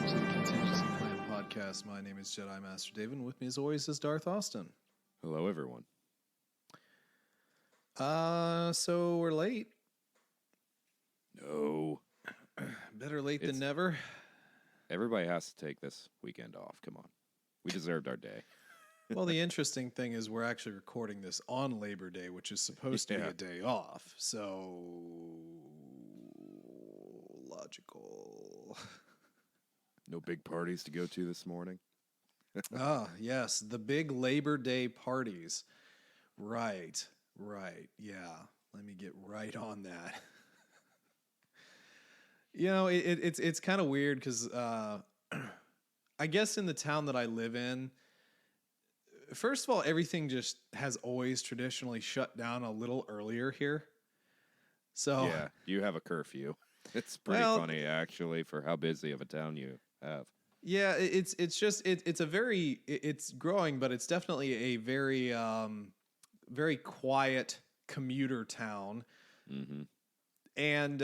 to the Contingency Plan Podcast. My name is Jedi Master David, and with me as always is Darth Austin. Hello, everyone. So we're late. No. Better late than never. Everybody has to take this weekend off. Come on. We deserved our day. Well, the interesting thing is we're actually recording this on Labor Day, which is supposed to be a day off. So, logical. No big parties to go to this morning? Yes, the big Labor Day parties. Right, yeah. Let me get right on that. You know, it's kind of weird because I guess in the town that I live in, first of all, everything just has always traditionally shut down a little earlier here. So yeah, you have a curfew. It's pretty funny, actually, for how busy of a town you have. Yeah, it's growing, but it's definitely a very very quiet commuter town. Mm-hmm. And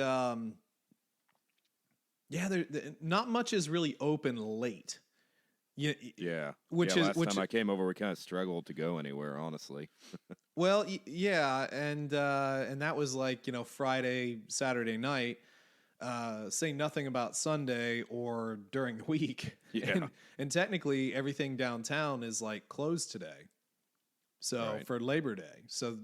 not much is really open late. Yeah. Which last time I came over, we kind of struggled to go anywhere, honestly. Well, yeah, and that was like, Friday, Saturday night. Say nothing about Sunday or during the week. Yeah. And technically everything downtown is like closed today. So for Labor Day. So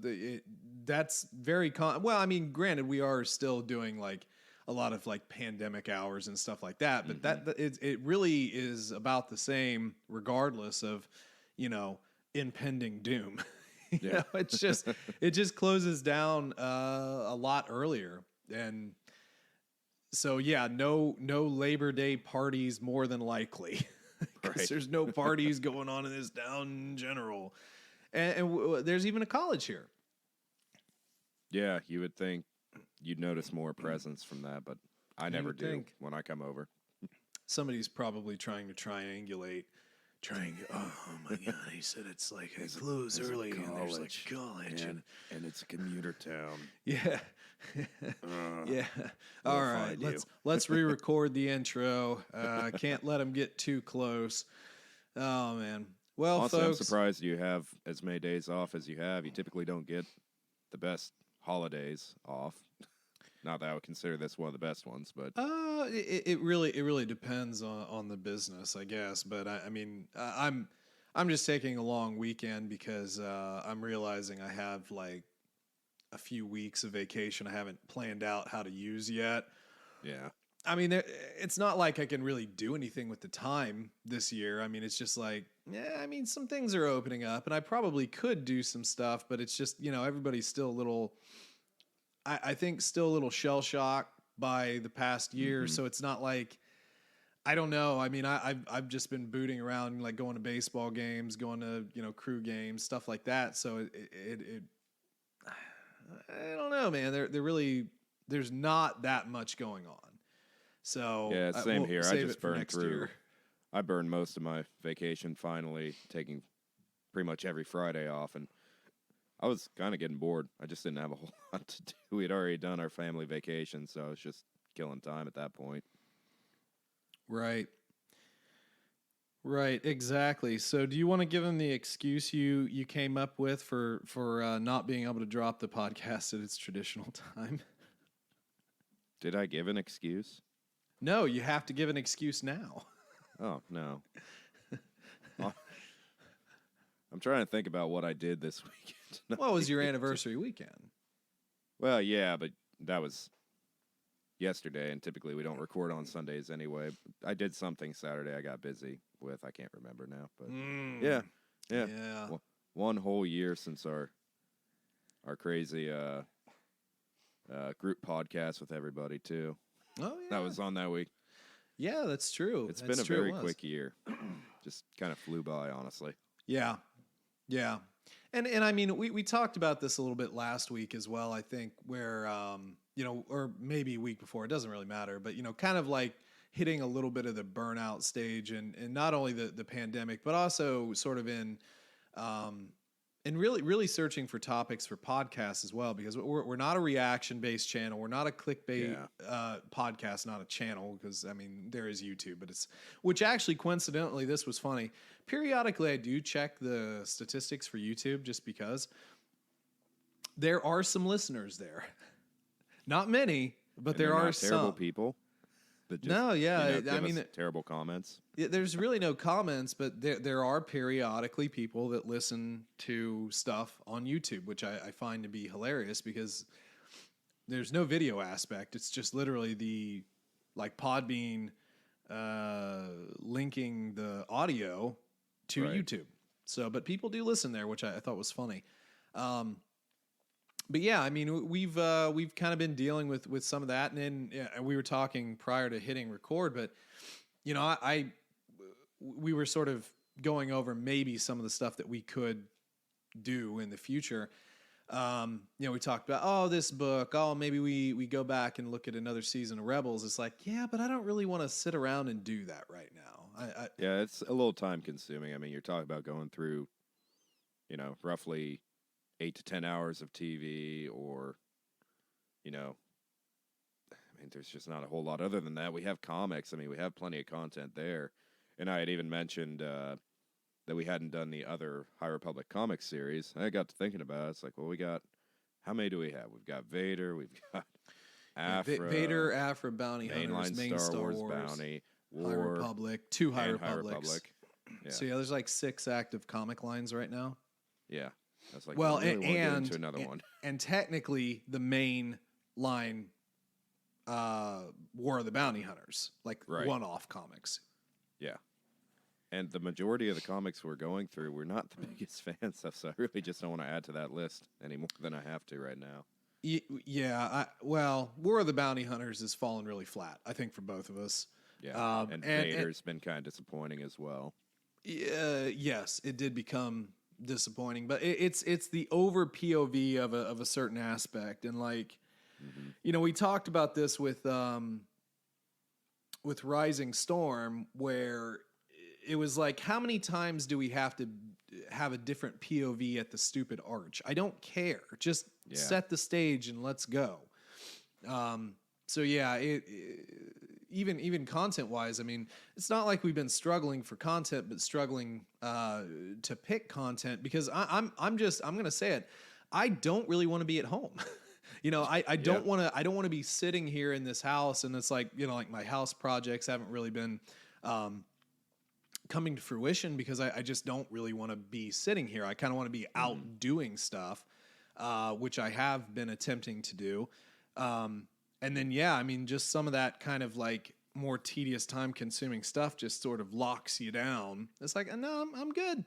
that's very well, I mean, granted, we are still doing like a lot of like pandemic hours and stuff like that, but that it really is about the same regardless of, impending doom. It just closes down a lot earlier. And so, yeah, no Labor Day parties more than likely, because there's no parties going on in this town in general. And there's even a college here. Yeah, you would think you'd notice more presence from that, but I never do when I come over. Somebody's probably trying to triangulate. Oh my God, he said it's like it closed early and there's like college. And it's a commuter town. Yeah. Yeah. All right, let's re-record the intro. Can't let him get too close. Oh, man. Well, also, folks, I'm surprised you have as many days off as you have. You typically don't get the best holidays off. Not that I would consider this one of the best ones, but it really depends on the business, I guess. But I mean, I'm just taking a long weekend because I'm realizing I have like a few weeks of vacation I haven't planned out how to use yet. Yeah. I mean, it's not like I can really do anything with the time this year. I mean, it's just like, some things are opening up, and I probably could do some stuff, but it's just, everybody's still a little, I think, still a little shell-shocked by the past year, so it's not like, I don't know. I mean, I've just been booting around, like going to baseball games, going to, crew games, stuff like that, so it I don't know, man. There's not that much going on. So yeah, same here. I just burned through. Year. I burned most of my vacation finally, taking pretty much every Friday off, and I was kind of getting bored. I just didn't have a whole lot to do. We had already done our family vacation, so I was just killing time at that point. Right, exactly. So do you want to give them the excuse you came up with for not being able to drop the podcast at its traditional time? Did I give an excuse? No, you have to give an excuse now. Oh, no. I'm trying to think about what I did this weekend. What was your anniversary weekend? Well, yeah, but that was yesterday, and typically we don't record on Sundays anyway. I did something Saturday I got busy with. I can't remember now. But yeah. One whole year since our crazy group podcast with everybody, too. Oh, yeah. That was on that week. Yeah, that's true. It's been a very quick year. Just kind of flew by, honestly. Yeah. And I mean, we talked about this a little bit last week as well, I think, where, or maybe a week before, it doesn't really matter, but, kind of like hitting a little bit of the burnout stage and not only the pandemic, but also sort of in And really searching for topics for podcasts as well, because we're not a reaction-based channel. We're not a clickbait podcast, not a channel, because, I mean, there is YouTube, but which actually, coincidentally, this was funny. Periodically, I do check the statistics for YouTube just because there are some listeners there. Not many, but there are some. Terrible people. I mean, terrible comments. There's really no comments, but there are periodically people that listen to stuff on YouTube, which I find to be hilarious because there's no video aspect. It's just literally the Podbean linking the audio to YouTube. So, but people do listen there, which I thought was funny. But yeah, I mean, we've kind of been dealing with some of that, and we were talking prior to hitting record. But you know, we were sort of going over maybe some of the stuff that we could do in the future. You know, we talked about this book. Maybe we go back and look at another season of Rebels. It's like, yeah, but I don't really want to sit around and do that right now. Yeah, it's a little time consuming. I mean, you're talking about going through, you know, roughly 8 to 10 hours of TV, or, you know, I mean, there's just not a whole lot other than that. We have comics. I mean, we have plenty of content there. And I had even mentioned that we hadn't done the other High Republic comic series. I got to thinking about it. It's like, well, how many do we have? We've got Vader, we've got Afra. Vader, Afra, Bounty Hunters, main Star Wars, Bounty, War, High Republic, 2 High Republics. High Republic. Yeah. So yeah, there's like 6 active comic lines right now. Yeah. That's like, well, really and to another one. And technically the main line, War of the Bounty Hunters, like one-off comics. Yeah. And the majority of the comics we're going through, we're not the biggest fans of, so I really just don't want to add to that list any more than I have to right now. Yeah, War of the Bounty Hunters has fallen really flat, I think, for both of us. Yeah, and Vader's been kind of disappointing as well. Yeah, yes, it did become disappointing, but it's the over POV of a certain aspect, and like, you know, we talked about this with Rising Storm, where it was like, how many times do we have to have a different POV at the stupid arch? I don't care, just set the stage and let's go. So yeah, even content wise, I mean, it's not like we've been struggling for content, but struggling to pick content, because I'm gonna say it, I don't really want to be at home. You know, I don't want to be sitting here in this house, and it's like, you know, like my house projects haven't really been coming to fruition because I just don't really want to be sitting here. I kind of want to be out doing stuff, which I have been attempting to do. And then, yeah, I mean, just some of that kind of like more tedious, time-consuming stuff just sort of locks you down. It's like, no, I'm good.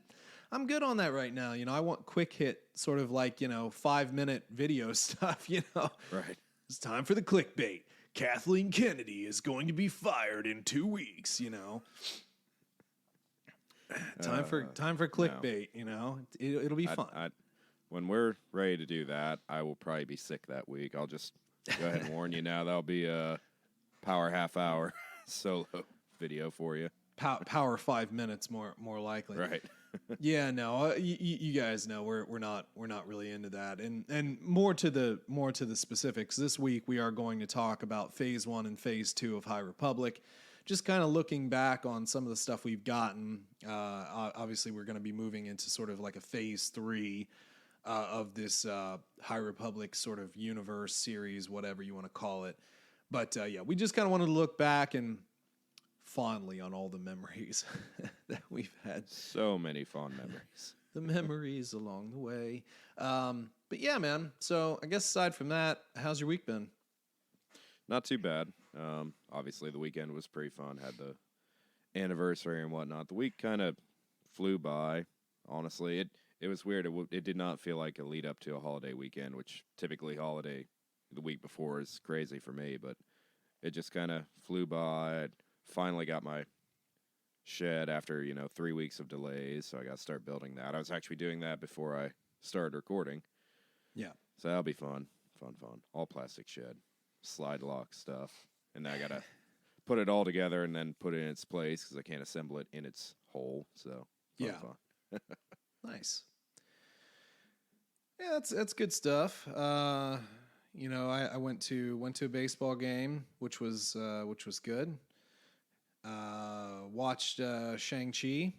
I'm good on that right now. You know, I want quick hit, sort of like, you know, 5-minute video stuff, you know. Right. It's time for the clickbait. Kathleen Kennedy is going to be fired in 2 weeks, you know. Time for clickbait, you know. It'll be fun. When we're ready to do that, I will probably be sick that week. I'll just go ahead and warn you now. That'll be a power half-hour solo video for you. Power 5 minutes, more likely. Right. Yeah, no, you guys know we're not really into that, and more to the specifics. This week we are going to talk about Phase 1 and Phase 2 of High Republic. Just kind of looking back on some of the stuff we've gotten. Obviously, we're going to be moving into sort of like a Phase 3 of this High Republic sort of universe series, whatever you want to call it. But yeah, we just kind of wanted to look back and fondly on all the memories that we've had. So many fond memories. The memories along the way. But yeah, man. So I guess aside from that, how's your week been? Not too bad. Obviously, the weekend was pretty fun. Had the anniversary and whatnot. The week kind of flew by, honestly. It was weird. It did not feel like a lead up to a holiday weekend, which typically holiday the week before is crazy for me, but it just kind of flew by. I finally got my shed after, 3 weeks of delays, so I got to start building that. I was actually doing that before I started recording. Yeah. So that'll be fun. Fun. All plastic shed, slide lock stuff. And then I got to put it all together and then put it in its place because I can't assemble it in its hole. So, fun. Nice. Yeah, that's good stuff. You know, I went to a baseball game, which was good. Watched Shang-Chi,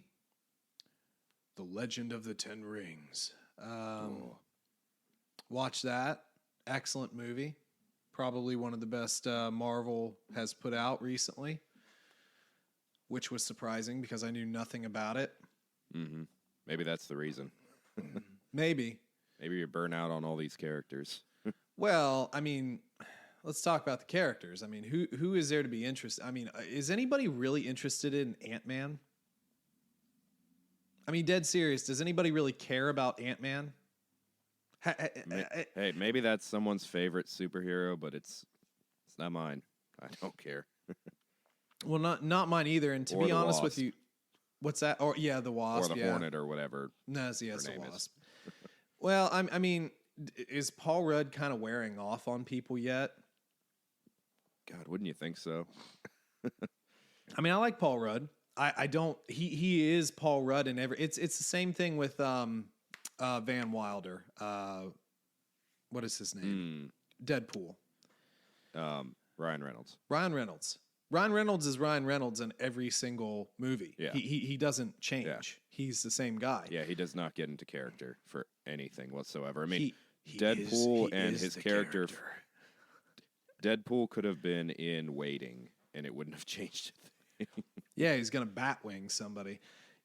The Legend of the Ten Rings. Watched that. Excellent movie. Probably one of the best Marvel has put out recently, which was surprising because I knew nothing about it. Mm-hmm. Maybe that's the reason. Maybe you're burnt out on all these characters. Well, I mean, let's talk about the characters. I mean, who is there to be interested? I mean, is anybody really interested in Ant-Man? I mean, dead serious. Does anybody really care about Ant-Man? Hey, maybe that's someone's favorite superhero, but it's not mine. I don't care. Well, not mine either. And to be honest with you, what's that? Or yeah, the Wasp, or the Hornet, or whatever. No, it's the Wasp. Well, I mean, is Paul Rudd kind of wearing off on people yet? God, wouldn't you think so? I mean, I like Paul Rudd. I don't. He is Paul Rudd in every. It's the same thing with Van Wilder. What is his name? Deadpool. Ryan Reynolds. Ryan Reynolds is Ryan Reynolds in every single movie. Yeah. He doesn't change. Yeah. He's the same guy. Yeah, he does not get into character for anything whatsoever. I mean, he Deadpool is and his character. Deadpool could have been in Waiting, and it wouldn't have changed a thing. Yeah, he's gonna batwing somebody.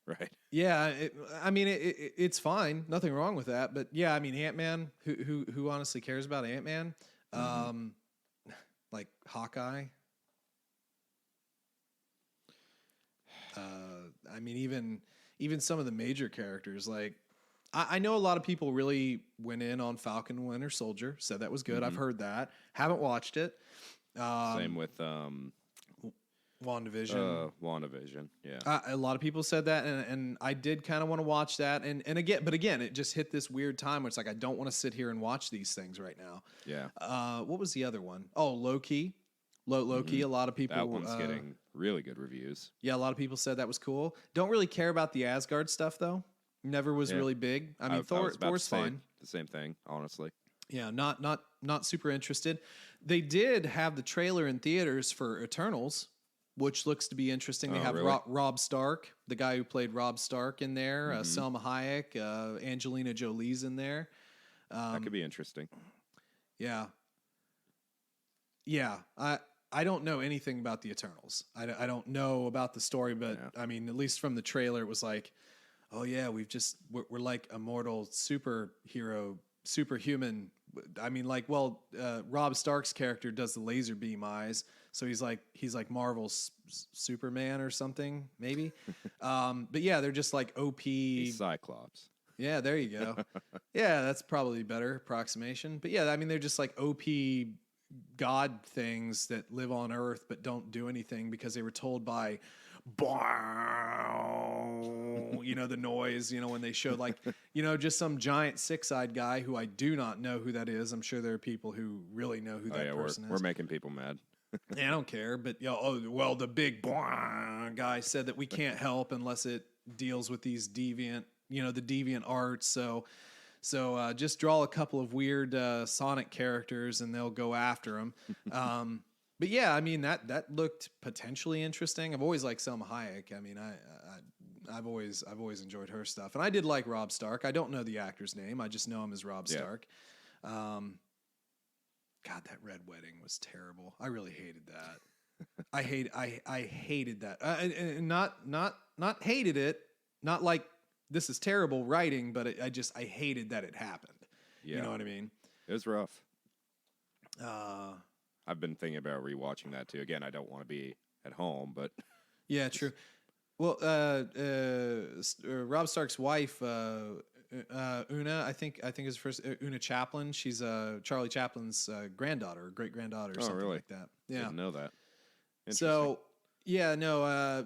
Right. Yeah, it's fine. Nothing wrong with that. But yeah, I mean, Ant-Man. Who honestly cares about Ant-Man? Like Hawkeye. I mean, even some of the major characters, like I know a lot of people really went in on Falcon and Winter Soldier, said that was good. I've heard that. Haven't watched it. Same with WandaVision. WandaVision, yeah. A lot of people said that, and I did kind of want to watch that. And again, it just hit this weird time where it's like I don't want to sit here and watch these things right now. Yeah. What was the other one? Oh, Loki. Loki. A lot of people. That one's getting really good reviews. Yeah, a lot of people said that was cool. Don't really care about the Asgard stuff though. Never was really big. I mean, Thor's fine. The same thing, honestly. Yeah, not super interested. They did have the trailer in theaters for Eternals, which looks to be interesting. They have really? Rob Stark, the guy who played Rob Stark, in there. Selma Hayek, Angelina Jolie's in there. That could be interesting. Yeah. I don't know anything about the Eternals. I don't know about the story, but I mean, at least from the trailer, it was like, oh yeah, we're like immortal superhuman. I mean, like, well, Rob Stark's character does the laser beam eyes, so he's like Marvel's Superman or something, maybe. But yeah, they're just like OP. He's Cyclops. Yeah, there you go. Yeah, that's probably a better approximation. But yeah, I mean, they're just like OP god things that live on Earth but don't do anything because they were told by the noise, when they showed like, just some giant six-eyed guy who I do not know who that is. I'm sure there are people who really know who that person is. We're making people mad. Yeah, I don't care, but the big guy said that we can't help unless it deals with these deviant, the deviant arts. So just draw a couple of weird Sonic characters and they'll go after them. But yeah, I mean that looked potentially interesting. I've always liked Selma Hayek. I mean, I've always enjoyed her stuff, and I did like Rob Stark. I don't know the actor's name. I just know him as Rob Stark. God, that Red Wedding was terrible. I really hated that. I hated that. And not hated it. Not like this is terrible writing, but I hated that it happened. Yeah. You know what I mean? It was rough. I've been thinking about rewatching that too. Again, I don't want to be at home, but yeah, true. Well, Rob Stark's wife, Una, I think is first Una Chaplin. She's Charlie Chaplin's granddaughter, great granddaughter, or something like that. Yeah, didn't know that. So yeah, no,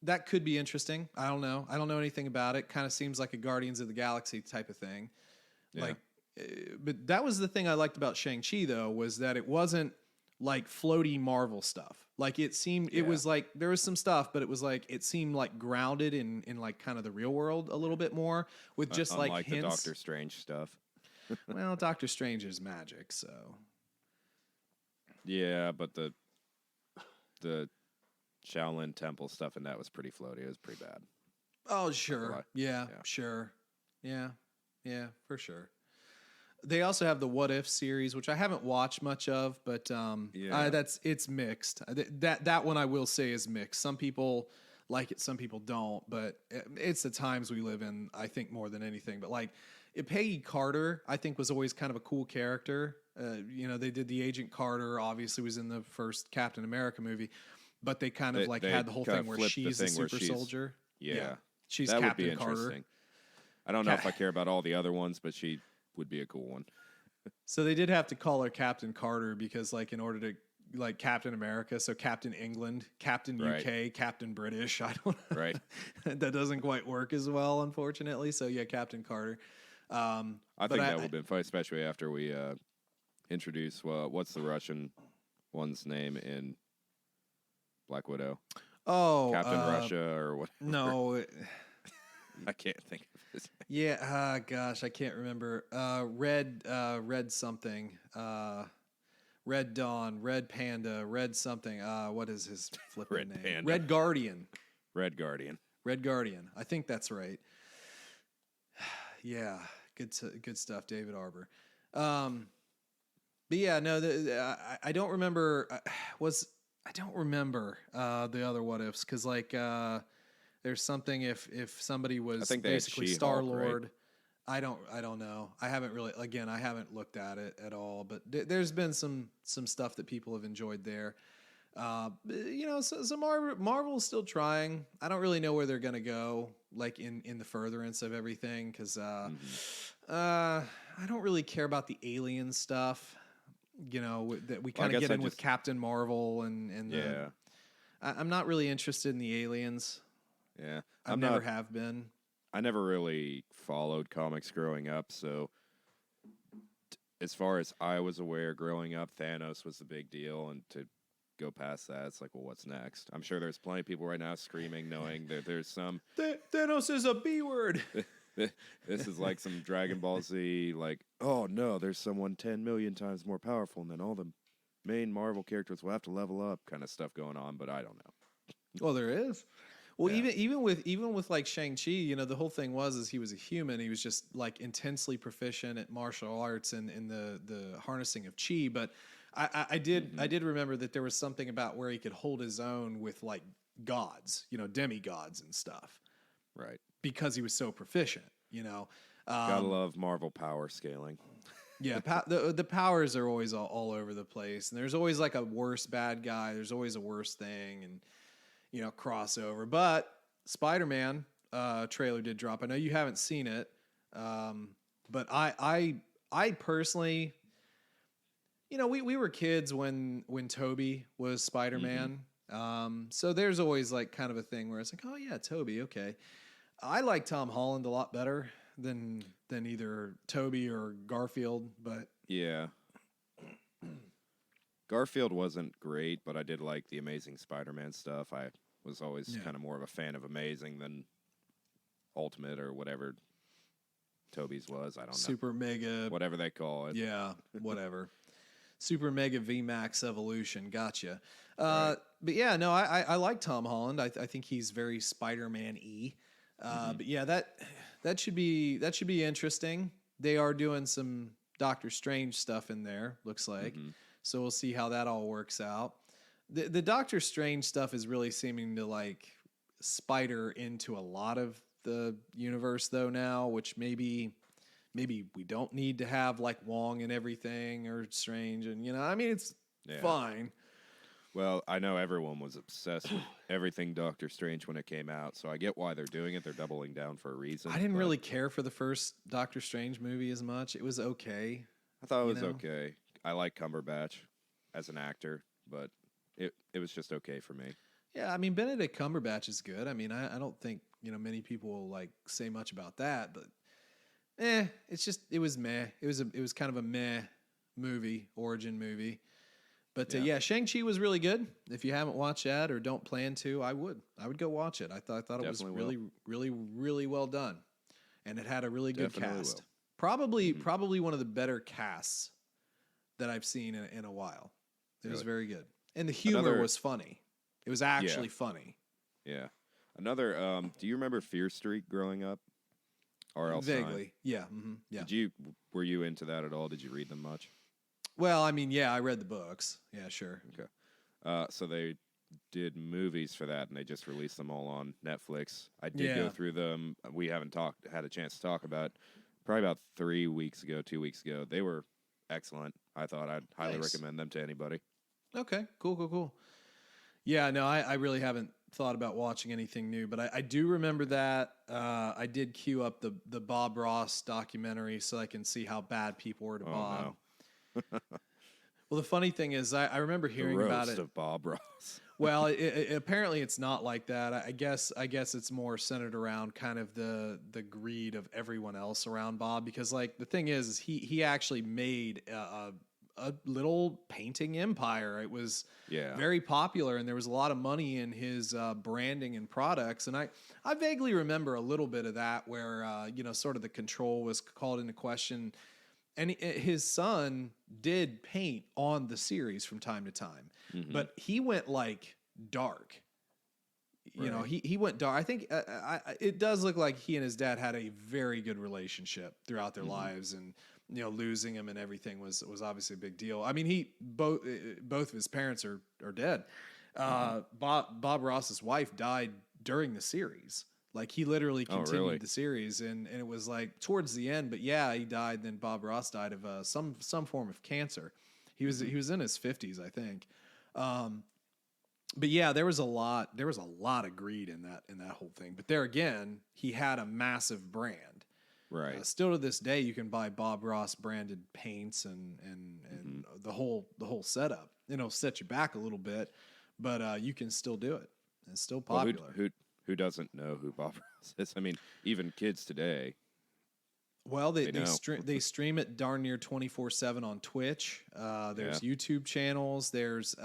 that could be interesting. I don't know. I don't know anything about it. Kind of seems like a Guardians of the Galaxy type of thing. Yeah. But that was the thing I liked about Shang-Chi, though, was that it wasn't like floaty Marvel stuff. Like it seemed, it was like there was some stuff, but it was like it seemed like grounded in like kind of the real world a little bit more with just Unlike like hints. the Doctor Strange stuff. Well, Doctor Strange is magic, so yeah, but the Shaolin Temple stuff in that was pretty floaty. It was pretty bad. Oh, sure. Yeah, sure. Yeah, for sure. They also have the What If series, which I haven't watched much of, but it's mixed. That one I will say is mixed. Some people like it, some people don't, but it's the times we live in, I think, more than anything. But like Peggy Carter, I think, was always kind of a cool character. They did the Agent Carter, obviously was in the first Captain America movie, but they kind of had the whole thing where she's the super soldier. Yeah. She's that Captain would be Carter. Interesting. I don't know if I care about all the other ones, but she would be a cool one. So they did have to call her Captain Carter because, like, in order to, like, Captain America, so Captain England, Captain UK, Captain British. I don't know. Right. That doesn't quite work as well, unfortunately. So, yeah, Captain Carter. I think that would have been fun, especially after we introduce, what's the Russian one's name in Black Widow? Oh. Captain Russia or what? No. I can't think of his name. Yeah, gosh, I can't remember. Red something. Red Dawn, Red Panda, Red something. What is his flipping name? Panda. Red Guardian. Red Guardian. Red Guardian. I think that's right. Yeah, good stuff, David Arbor. But yeah, no, I don't remember. I don't remember the other what ifs because like. There's something if somebody was basically Star-Lord. Right? I don't know. I haven't looked at it at all, but there's been some stuff that people have enjoyed there. So Marvel's still trying. I don't really know where they're going to go, like in the furtherance of everything, because I don't really care about the alien stuff. That we kind of get in with Captain Marvel and I'm not really interested in the aliens. Yeah, I never have been. I never really followed comics growing up, so as far as I was aware, growing up, Thanos was the big deal, and to go past that, it's like, well, what's next? I'm sure there's plenty of people right now screaming, knowing that there's some Thanos is a B word. This is like some Dragon Ball Z, like, oh no, there's someone 10 million times more powerful, and then all the main Marvel characters will have to level up, kind of stuff going on, but I don't know. Well, there is. Well, even with like Shang-Chi, the whole thing is he was a human. He was just like intensely proficient at martial arts and in the harnessing of chi. But I did remember that there was something about where he could hold his own with like gods, demigods and stuff. Right. Because he was so proficient, Gotta love Marvel power scaling. Yeah, the powers are always all over the place, and there's always like a worse bad guy. There's always a worse thing, and crossover. But Spider-Man trailer did drop. I know you haven't seen it, but I personally, we were kids when Tobey was Spider-Man. So there's always like kind of a thing where it's like, oh yeah, Tobey, okay. I like Tom Holland a lot better than either Tobey or Garfield, but yeah. Garfield wasn't great, but I did like the Amazing Spider-Man stuff. I was always kind of more of a fan of Amazing than Ultimate or whatever Tobey's was. I don't know. Super Mega. Whatever they call it. Yeah, whatever. Super Mega VMAX Evolution. Gotcha. Right. But yeah, no, I like Tom Holland. I think he's very Spider-Man-y. But yeah, that should be interesting. They are doing some Doctor Strange stuff in there, looks like. So we'll see how that all works out. The Doctor Strange stuff is really seeming to like spider into a lot of the universe though now, which maybe we don't need to have like Wong and everything or Strange, and it's fine. Well, I know everyone was obsessed with everything Doctor Strange when it came out, so I get why they're doing it. They're doubling down for a reason. I didn't really care for the first Doctor Strange movie as much. It was okay. I thought it was okay. I like Cumberbatch as an actor, but it was just okay for me. Yeah, I mean, Benedict Cumberbatch is good. I mean, I don't think, many people will like say much about that, but it was meh. It was kind of a meh origin movie. But yeah, Shang-Chi was really good. If you haven't watched that or don't plan to, I would go watch it. I thought it was really, really, really well done, and it had a really good cast. Probably one of the better casts that I've seen in a while. It was very good, and the humor was funny. It was actually funny. Yeah. Another. Do you remember Fear Street growing up? R.L. Vaguely. Yeah. Mm-hmm. Yeah. Were you into that at all? Did you read them much? Well, I mean, yeah, I read the books. Yeah, sure. Okay. So they did movies for that, and they just released them all on Netflix. I did go through them. We haven't had a chance to talk about probably about 2 weeks ago. They were excellent. I thought I'd highly recommend them to anybody. Okay, cool. Yeah, no, I really haven't thought about watching anything new, but I do remember that. I did queue up the Bob Ross documentary so I can see how bad people were to Bob. No. Well, the funny thing is, I remember hearing about it. Of Bob Ross. Well, apparently it's not like that. I guess it's more centered around kind of the greed of everyone else around Bob, because like the thing is he actually made a little painting empire. It was very popular, and there was a lot of money in his branding and products. And I vaguely remember a little bit of that where sort of the control was called into question. And his son did paint on the series from time to time, but he went like dark. You know, he went dark. I think it does look like he and his dad had a very good relationship throughout their lives, and losing him and everything was obviously a big deal. I mean, both of his parents are dead. Bob Ross's wife died during the series. Like he literally continued the series, and it was like towards the end. But yeah, he died. Then Bob Ross died of some form of cancer. He was in his 50s, I think. But yeah, there was a lot of greed in that whole thing. But there again, he had a massive brand. Right. Still to this day, you can buy Bob Ross branded paints and the whole setup. It'll set you back a little bit, but you can still do it. It's still popular. Well, who doesn't know who Bob Ross is? I mean, even kids today. Well, they stream it darn near 24/7 on Twitch. There's YouTube channels. There's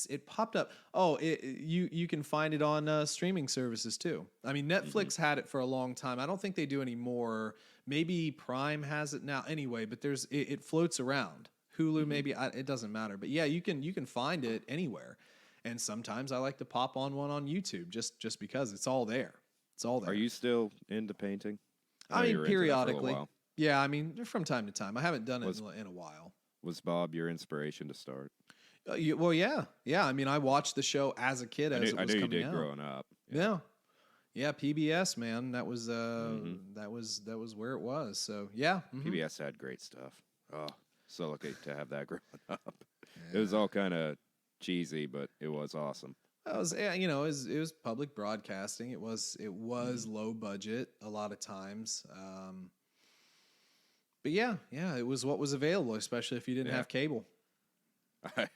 it popped up. Oh, you can find it on streaming services too. I mean, Netflix had it for a long time. I don't think they do anymore. Maybe Prime has it now. Anyway, but it floats around. Hulu maybe it doesn't matter. But yeah, you can find it anywhere. And sometimes I like to pop on one on YouTube just because it's all there. It's all there. Are you still into painting? I mean, periodically. Yeah, I mean, from time to time. I haven't done it in a while. Was Bob your inspiration to start? Well, yeah. I mean, I watched the show as a kid as it was coming out. I knew you did growing up. Yeah, PBS, man. That was that was where it was. So yeah, PBS had great stuff. Oh, so lucky to have that growing up. Yeah. It was all kind of cheesy, but it was awesome. It was public broadcasting. It was low budget a lot of times. But yeah, it was what was available, especially if you didn't have cable. I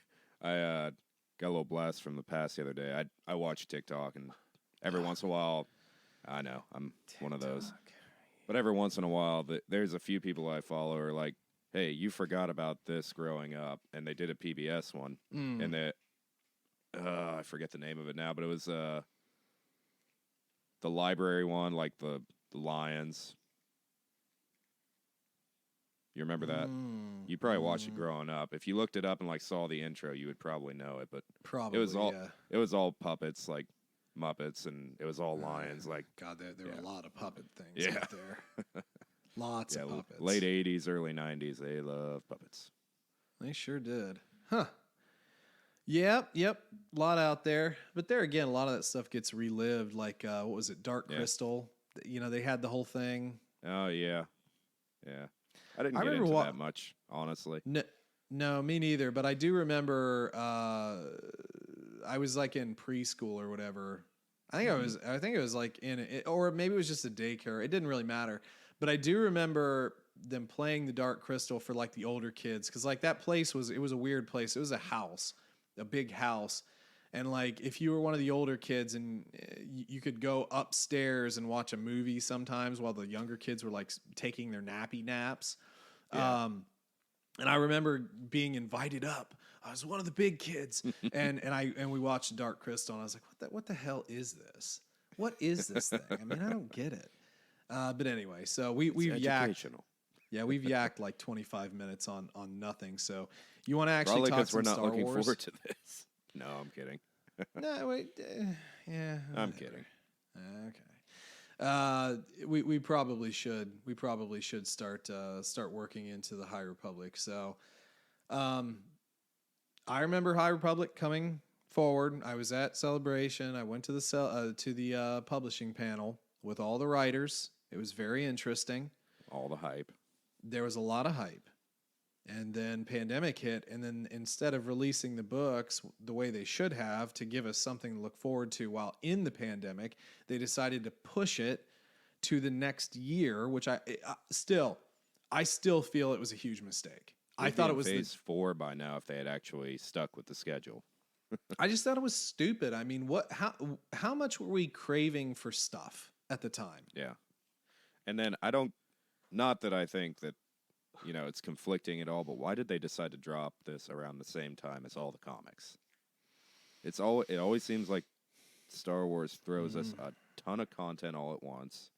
got a little blast from the past the other day. I watch TikTok, and every once in a while, I know I'm one of those. But every once in a while, there's a few people I follow who are like, "Hey, you forgot about this growing up," and they did a PBS one, and they. I forget the name of it now, but it was the library one, like the Lions. You remember that? You probably watched it growing up. If you looked it up and like saw the intro, you would probably know it. But probably it was all puppets, like Muppets, and it was all lions. Like God, there were a lot of puppet things out there. Lots of puppets. Late '80s, early '90s, they loved puppets. They sure did, huh? Yep. A lot out there. But there again, a lot of that stuff gets relived. Like, what was it? Dark Crystal. They had the whole thing. Oh, yeah. I didn't get into that much, honestly. No, me neither. But I do remember I was like in preschool or whatever. I think it was like or maybe it was just a daycare. It didn't really matter. But I do remember them playing the Dark Crystal for like the older kids. Because like that place was a weird place. It was a house. A big house, and like if you were one of the older kids and you could go upstairs and watch a movie sometimes while the younger kids were like taking their nappy naps. And I remember being invited up. I was one of the big kids. and we watched Dark Crystal, and I was like, what the hell is this? What is this thing? I mean, I don't get it. But anyway, so we've yacked. Yeah, we've yacked like 25 minutes on nothing. So you want to actually talk some Star Wars? Probably because we're not looking forward to this. No, I'm kidding. No, wait. Yeah. I'm kidding. Okay. We probably should. We probably should start working into the High Republic. So, I remember High Republic coming forward. I was at Celebration. I went to the publishing panel with all the writers. It was very interesting. All the hype. There was a lot of hype. And then pandemic hit, and then instead of releasing the books the way they should have to give us something to look forward to while in the pandemic, they decided to push it to the next year, which I still feel it was a huge mistake. I thought it was phase 4 by now if they had actually stuck with the schedule. I just thought it was stupid. I mean, how much were we craving for stuff at the time? Yeah. And then not that I think that it's conflicting at all, but why did they decide to drop this around the same time as all the comics? It always seems like Star Wars throws us a ton of content all at once.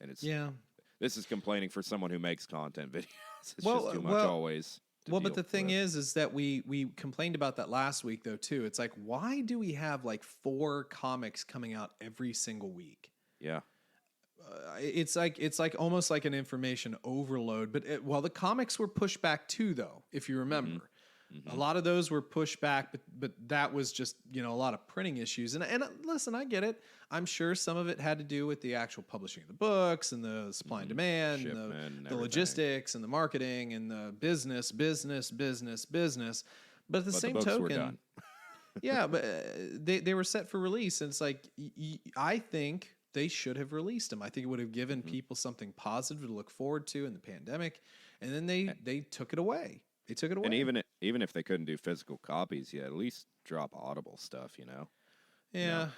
And this is complaining for someone who makes content videos. It's just too much always. But the thing is that we complained about that last week though too. It's like, why do we have like 4 comics coming out every single week? Yeah. It's like almost like an information overload. But the comics were pushed back too, though. If you remember, a lot of those were pushed back, but that was just a lot of printing issues. And listen, I get it. I'm sure some of it had to do with the actual publishing of the books and the supply and demand, and the logistics and the marketing and the business. But at the same token, yeah, but they were set for release, and it's like I think they should have released them. I think it would have given people something positive to look forward to in the pandemic, and then they took it away. They took it away. And even if they couldn't do physical copies, at least drop Audible stuff, Yeah.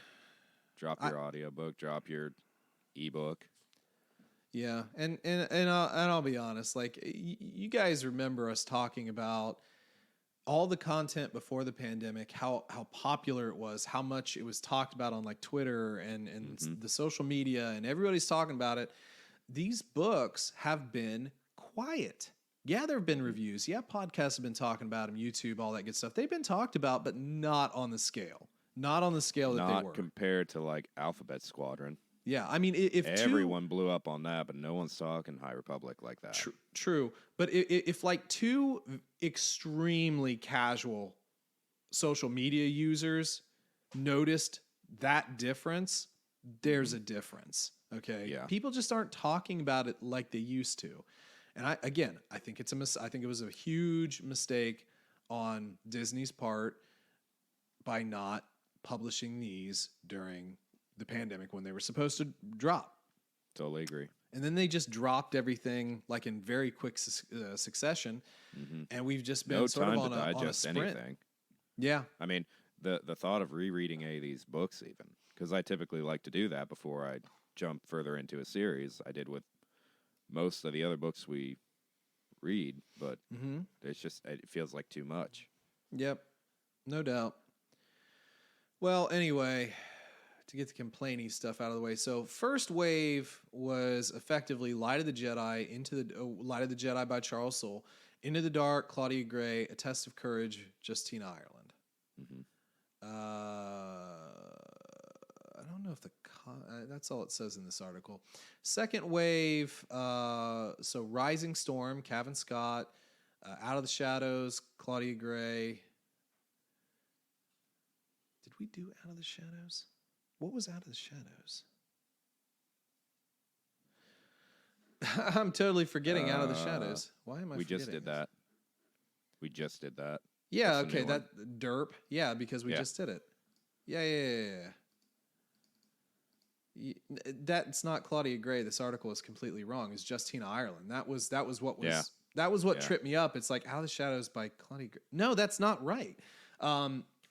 Drop your audiobook, drop your ebook. Yeah, and I'll be honest, like you guys remember us talking about all the content before the pandemic, how popular it was, how much it was talked about on like Twitter and the social media, and everybody's talking about it. These books have been quiet. Yeah, there have been reviews. Yeah, podcasts have been talking about them, YouTube, all that good stuff. They've been talked about, but not on the scale. Not on the scale that they were. Not compared to like Alphabet Squadron. Yeah, I mean, if everyone blew up on that, but no one's talking High Republic like that. True. But if like 2 extremely casual social media users noticed that difference, there's a difference. Okay. Yeah. People just aren't talking about it like they used to. And I think I think it was a huge mistake on Disney's part by not publishing these during the pandemic when they were supposed to drop. Totally agree. And then they just dropped everything like in very quick succession, and we've just been sort of on a sprint. Anything. Yeah, I mean the thought of rereading any of these books, even because I typically like to do that before I jump further into a series. I did with most of the other books we read, but it feels like too much. Yep, no doubt. Well, anyway, to get the complaining stuff out of the way. So first wave was effectively Light of the Jedi, Light of the Jedi by Charles Soule, Into the Dark, Claudia Gray, A Test of Courage, Justine Ireland. I don't know if that's all it says in this article. Second wave, so Rising Storm, Cavan Scott, Out of the Shadows, Claudia Gray. Did we do Out of the Shadows? What was Out of the Shadows? I'm totally forgetting Out of the Shadows. Why am I forgetting just did that. We just did that. Yeah, that's okay, that derp. Yeah, because we just did it. Yeah. That's not Claudia Gray. This article is completely wrong. It's Justine Ireland. That was what tripped me up. It's like Out of the Shadows by Claudia Gray. No, that's not right.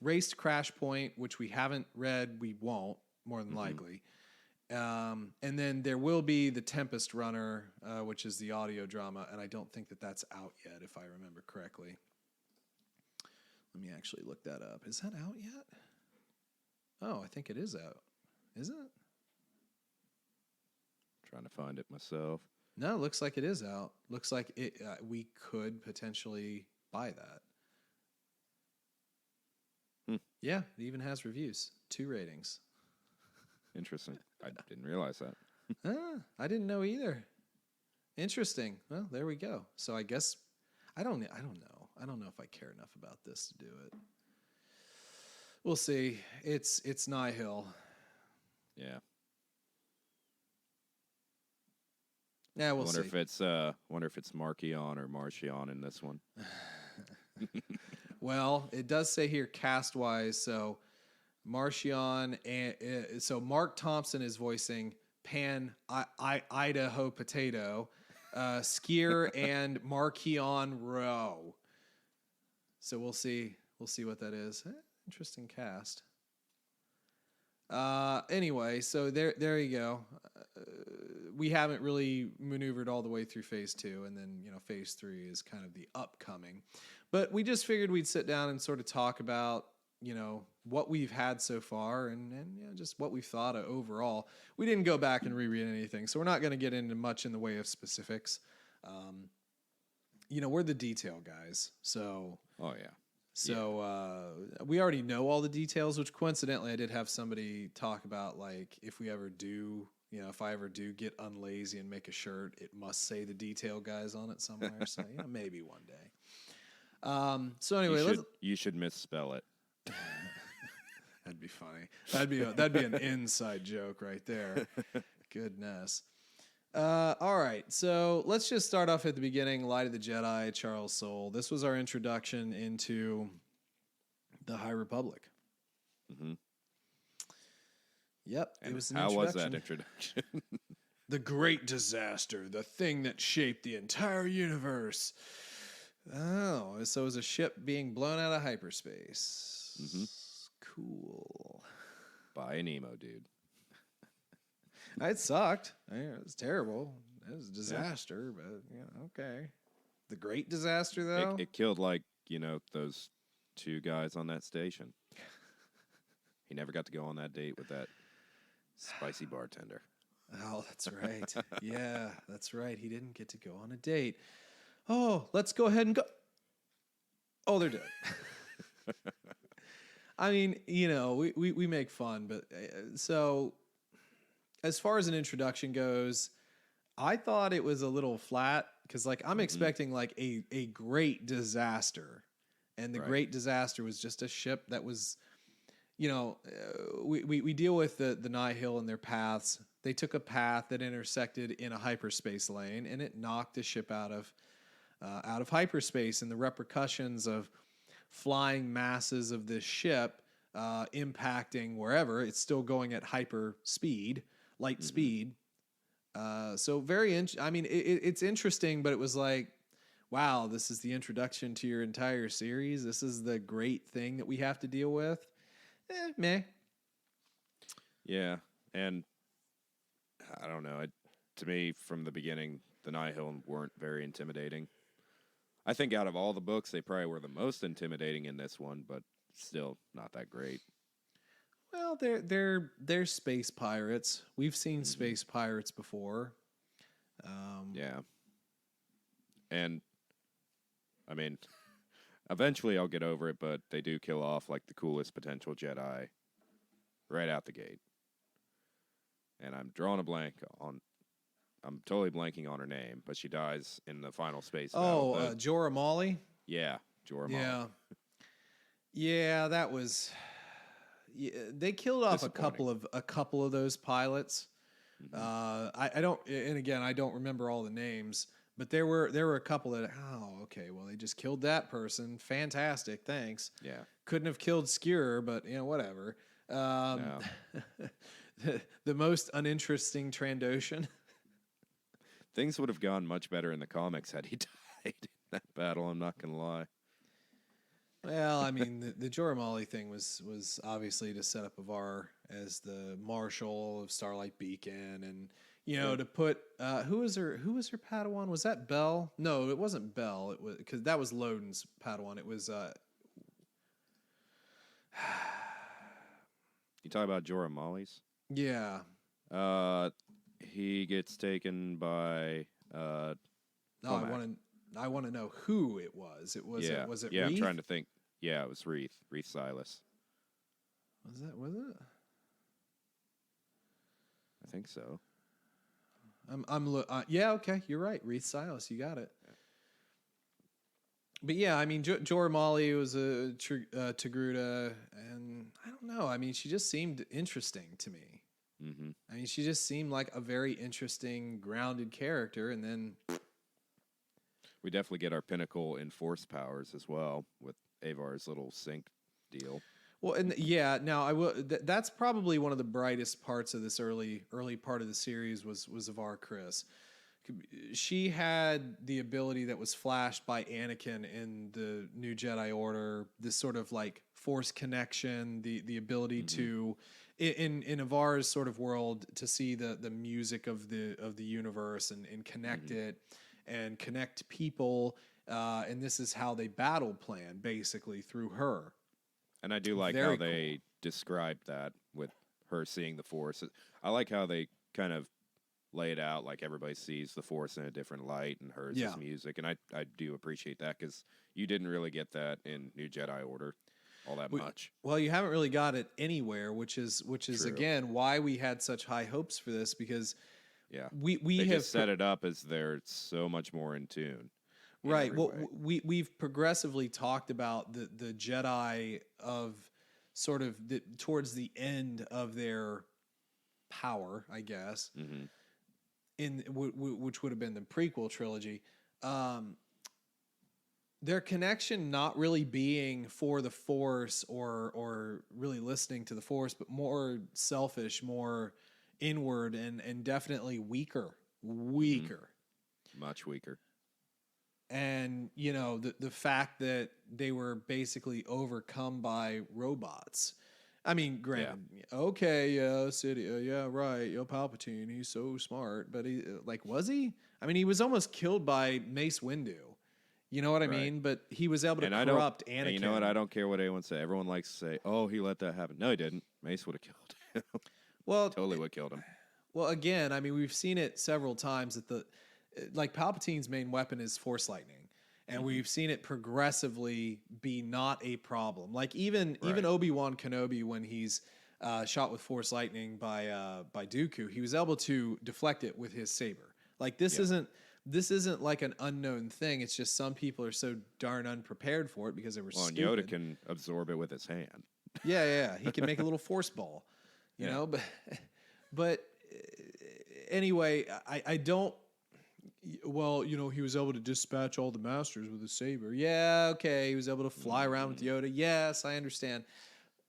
Race to Crash Point, which we haven't read, we won't, more than likely. And then there will be The Tempest Runner, which is the audio drama, and I don't think that's out yet, if I remember correctly. Let me actually look that up. Is that out yet? Oh, I think it is out. Is it? Trying to find it myself. No, looks like it is out. Looks like it. We could potentially buy that. Yeah, it even has reviews. 2 ratings. Interesting. I didn't realize that. I didn't know either. Interesting. Well, there we go. So I guess I don't know. I don't know if I care enough about this to do it. We'll see. It's Nihil. Yeah. Yeah, we'll see. Wonder if it's Markion or Marchion in this one. Well, it does say here cast wise. So Marchion and so Mark Thompson is voicing Pan Idaho Potato, Skier and Markion Rowe. So we'll see what that is. Interesting cast. Anyway, so there you go. We haven't really maneuvered all the way through phase 2, and then phase 3 is kind of the upcoming. But we just figured we'd sit down and sort of talk about what we've had so far and just what we've thought of overall. We didn't go back and reread anything, so we're not going to get into much in the way of specifics. We're the detail guys, so. Oh yeah. So we already know all the details, which coincidentally I did have somebody talk about, like, if we ever do, if I ever do get unlazy and make a shirt, it must say the detail guys on it somewhere. So maybe one day. So anyway, you should misspell it. That'd be funny. That'd be an inside joke right there. Goodness. All right, so let's just start off at the beginning. Light of the Jedi, Charles Soule. This was our introduction into the High Republic. Mm-hmm. Yep, it was an how introduction. Was that introduction? The great disaster, the thing that shaped the entire universe. Oh, so it was a ship being blown out of hyperspace. Mm-hmm. Cool. By an emo dude. It sucked. It was terrible. It was a disaster, but okay. The great disaster, though? It killed, those 2 guys on that station. He never got to go on that date with that spicy bartender. Oh, that's right. Yeah, that's right. He didn't get to go on a date. Oh, let's go ahead and go. Oh, they're dead. I mean, we make fun, but so as far as an introduction goes, I thought it was a little flat because, I'm expecting a great disaster, and the great disaster was just a ship that was, we deal with the Nihil and their paths. They took a path that intersected in a hyperspace lane, and it knocked the ship out of hyperspace, and the repercussions of flying masses of this ship impacting wherever it's still going at hyper speed. Light speed. So very, it's interesting, but it was like, wow, this is the introduction to your entire series. This is the great thing that we have to deal with. Meh. Yeah, and I don't know. To me, from the beginning, the Nihil weren't very intimidating. I think out of all the books, they probably were the most intimidating in this one, but still not that great. Well, they're space pirates. We've seen space pirates before. Yeah. And, eventually I'll get over it, but they do kill off, the coolest potential Jedi right out the gate. And I'm drawing a blank on... I'm totally blanking on her name, but she dies in the final space battle. Jorah Mali? Yeah, Jorah Mali. Yeah, that was... Yeah, they killed off a couple of those pilots. Mm-hmm. I don't, and again, I don't remember all the names, but there were a couple that, okay, well, they just killed that person. Fantastic, thanks. Yeah, couldn't have killed Skewer, but whatever. No. the most uninteresting Trandoshan. Things would have gone much better in the comics had he died in that battle. I'm not gonna lie. Well, the Jorah Mali thing was obviously to set up Avar as the Marshal of Starlight Beacon, and to put who was her Padawan? Was that Bell? No, it wasn't Bell. It was because that was Loden's Padawan. It was You talk about Jorah Molly's? Yeah. He gets taken by No, I want to know who it was. Was it Reith? I'm trying to think. Yeah, it was Reith Silas. Was it? I think so. Yeah, okay, you're right. Reith Silas, you got it. Yeah. But yeah, I mean, Jorah Molly was a Togruta, and I don't know. I mean, she just seemed interesting to me. Mm-hmm. I mean, she just seemed like a very interesting, grounded character, and then we definitely get our pinnacle in force powers as well with Avar's little sync deal. Well, and yeah, now I will. That's probably one of the brightest parts of this early part of the series was Avar Kriss. She had the ability that was flashed by Anakin in the New Jedi Order. This sort of like force connection, the ability to, in Avar's sort of world, to see the music of the universe and connect it and connect people. And this is how they battle plan basically through her. And I do like how they described that with her seeing the Force. I like how they kind of lay it out like everybody sees the Force in a different light, and hers is music. And I do appreciate that because you didn't really get that in New Jedi Order all that much. Well, you haven't really got it anywhere, which is again why we had such high hopes for this, because we have just set it up as they're so much more in tune. Right. Well, we've progressively talked about the Jedi of sort of towards the end of their power, I guess, which would have been the prequel trilogy. Their connection not really being for the Force or really listening to the Force, but more selfish, more inward, and definitely weaker. Much weaker. And, you know, the fact that they were basically overcome by robots. I mean, granted, okay, City, yeah, right, Palpatine, he's so smart. But was he? I mean, he was almost killed by Mace Windu. You know what I mean? But he was able to corrupt Anakin. And you know what? I don't care what anyone says. Everyone likes to say, oh, he let that happen. No, he didn't. Mace would have killed him. Well, totally would have killed him. Well, again, I mean, we've seen it several times that Palpatine's main weapon is Force lightning, and we've seen it progressively be not a problem. Like even Obi-Wan Kenobi, when he's shot with Force lightning by Dooku, he was able to deflect it with his saber. Like this isn't like an unknown thing. It's just some people are so darn unprepared for it because they were stupid. Well, Yoda can absorb it with his hand. Yeah, he can make a little force ball, you know. But anyway, I don't. Well, you know, he was able to dispatch all the masters with a saber. Yeah, okay. He was able to fly around with Yoda. Yes, I understand.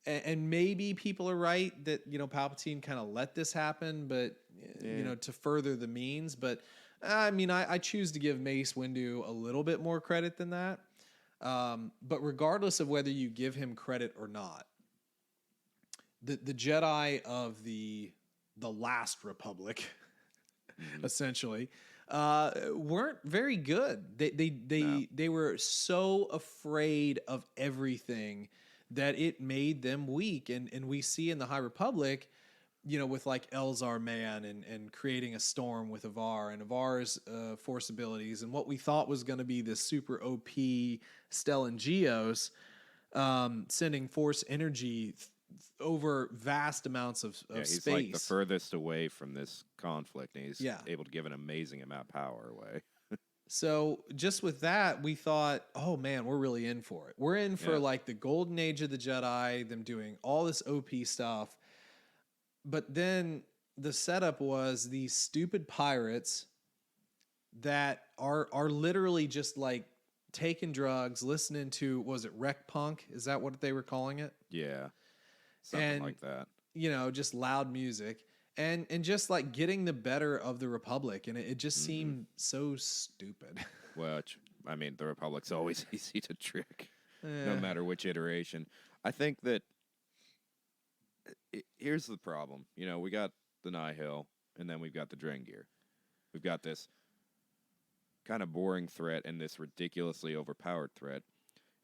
And maybe people are right that, you know, Palpatine kind of let this happen, but, you know, to further the means. But, I mean, I choose to give Mace Windu a little bit more credit than that. But regardless of whether you give him credit or not, the Jedi of the last Republic, essentially, weren't very good. They were so afraid of everything that it made them weak. And we see in the High Republic, you know, with like Elzar Mann and creating a storm with Avar and Avar's force abilities and what we thought was going to be this super OP Stellan Geos, sending force energy over vast amounts of he's space. Like the furthest away from this conflict, and he's able to give an amazing amount of power away. So just with that, we thought, oh man, we're really in for it. We're in for like the golden age of the Jedi, them doing all this OP stuff. But then the setup was these stupid pirates that are literally just like taking drugs, listening to, was it Rec Punk? Is that what they were calling it? Yeah. Something like that. You know, just loud music and just like getting the better of the Republic. And it just seemed so stupid. Well, I mean, the Republic's always easy to trick, no matter which iteration. I think that here's the problem. You know, we got the Nihil, and then we've got the Drengir. We've got this kind of boring threat and this ridiculously overpowered threat.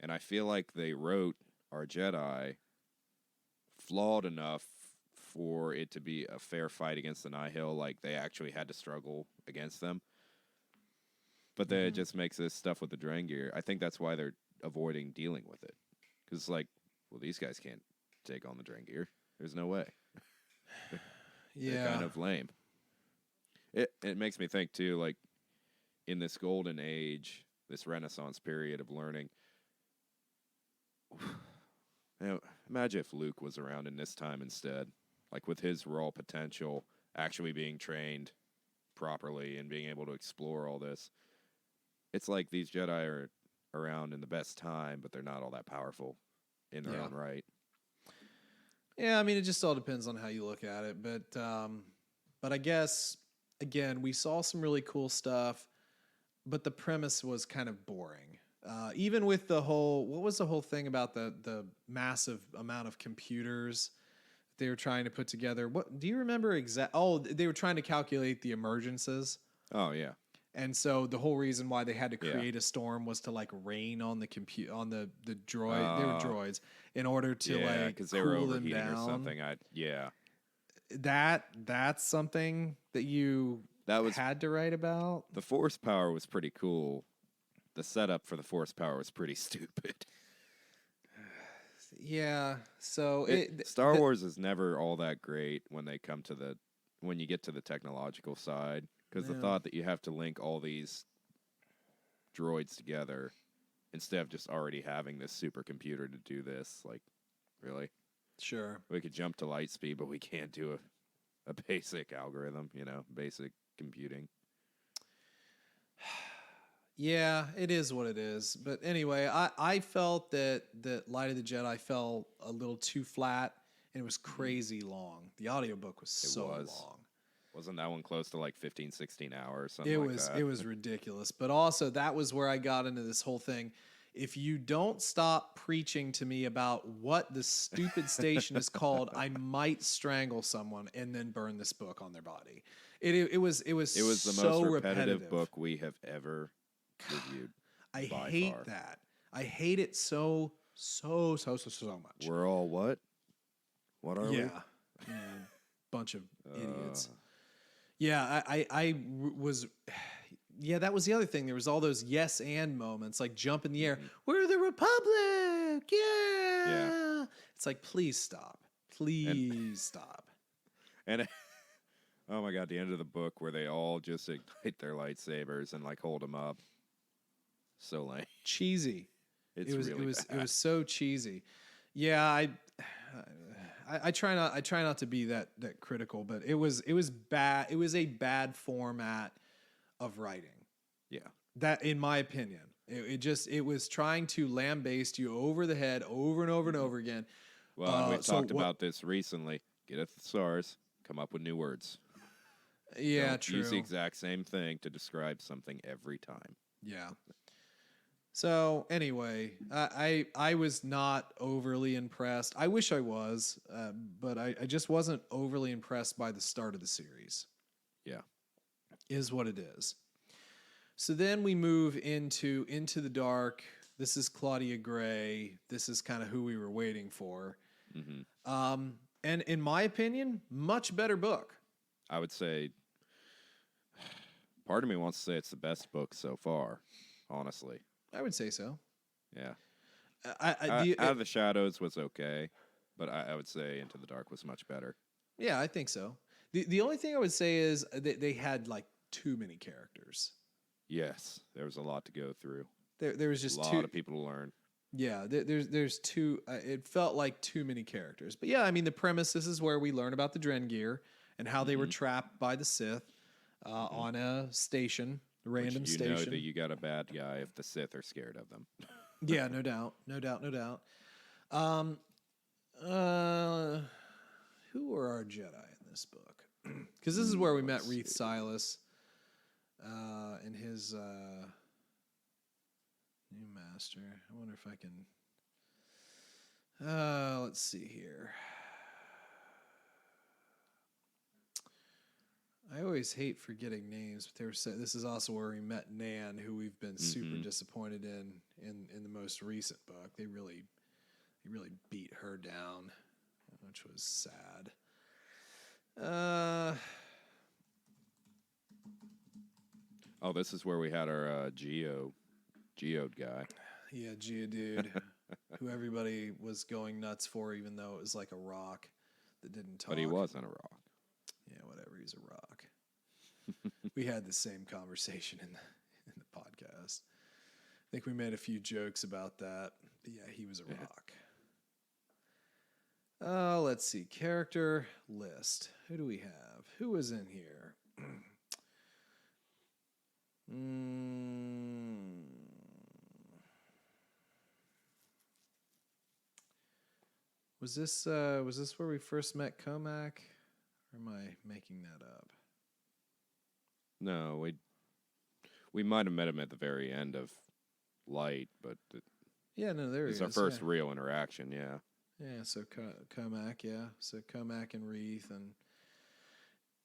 And I feel like they wrote our Jedi flawed enough for it to be a fair fight against the Nihil. Like, they actually had to struggle against them. But then it just makes this stuff with the Drengir. I think that's why they're avoiding dealing with it. Because it's like, well, these guys can't take on the Drengir. There's no way. They're kind of lame. It makes me think, too, like, in this golden age, this Renaissance period of learning, imagine if Luke was around in this time instead. Like, with his raw potential, actually being trained properly and being able to explore all this. It's like these Jedi are around in the best time, but they're not all that powerful in their own right. Yeah, I mean, it just all depends on how you look at it. But I guess, again, we saw some really cool stuff, but the premise was kind of boring. Even with the whole, what was the whole thing about the massive amount of computers they were trying to put together? What do you remember they were trying to calculate the emergences. Oh, yeah. And so the whole reason why they had to create a storm was to like rain on the the droid. They were droids in order to because they were cool them overheating down. or something. That's something that you had to write about. The force power was pretty cool. The setup for the force power was pretty stupid. Yeah. So Star Wars is never all that great when you get to the technological side. Because the thought that you have to link all these droids together instead of just already having this supercomputer to do this, like, really? Sure. We could jump to light speed, but we can't do a basic algorithm, basic computing. Yeah, it is what it is. But anyway, I felt that Light of the Jedi fell a little too flat, and it was crazy long. The audiobook was long. Wasn't that one close to like 15, 16 hours? Something It was ridiculous. But also, that was where I got into this whole thing. If you don't stop preaching to me about what the stupid station is called, I might strangle someone and then burn this book on their body. It was the most repetitive book we have ever reviewed. I hate that. I hate it so much. We're all what? What are we? Yeah. Bunch of idiots. Yeah, I was. Yeah, that was the other thing. There was all those yes and moments, like jump in the air. We're the Republic. Yeah. It's like, please stop. Please stop. And oh my God, the end of the book where they all just ignite their lightsabers and like hold them up. So lame. Cheesy. It was so cheesy. Yeah, I try not to be that critical, but it was bad. It was a bad format of writing. Yeah. That, in my opinion, it was trying to lambaste you over the head over and over and over again. Well, we've talked about this recently. Get a thesaurus, come up with new words. Yeah, Don't true. Use the exact same thing to describe something every time. Yeah. So anyway, I was not overly impressed. I wish I was, but I just wasn't overly impressed by the start of the series. Yeah. Is what it is. So then we move into the Dark. This is Claudia Gray. This is kind of who we were waiting for. Mm-hmm. And in my opinion, much better book. I would say, part of me wants to say it's the best book so far, honestly. I would say so. Yeah. Out of the Shadows was okay, but I would say Into the Dark was much better. Yeah, I think so. The only thing I would say is they had like too many characters. Yes, there was a lot to go through. There was just a lot of people to learn. Yeah, there's too. It felt like too many characters. But yeah, I mean, the premise, this is where we learn about the Drengir and how they were trapped by the Sith on a station. Random station. You know that you got a bad guy if the Sith are scared of them. Yeah, no doubt. Who were our Jedi in this book? Because this is where we met Reith Silas and his new master. I wonder if I can. Let's see here. I always hate forgetting names, but this is also where we met Nan, who we've been super disappointed in the most recent book. They really beat her down. which was sad. Oh, this is where we had our Geode guy. Yeah, Geodude, who everybody was going nuts for, even though it was like a rock that didn't talk. But he wasn't a rock. Yeah, whatever. He's a rock. We had the same conversation in the podcast. I think we made a few jokes about that. But yeah, he was a rock. Let's see. Character list. Who do we have? Who was in here? Was this where we first met Comac? Or am I making that up? No, we might have met him at the very end of Light, but yeah, no, there he is. It's our first real interaction, yeah. Yeah, so Comac, yeah. So Comac and Wreath, and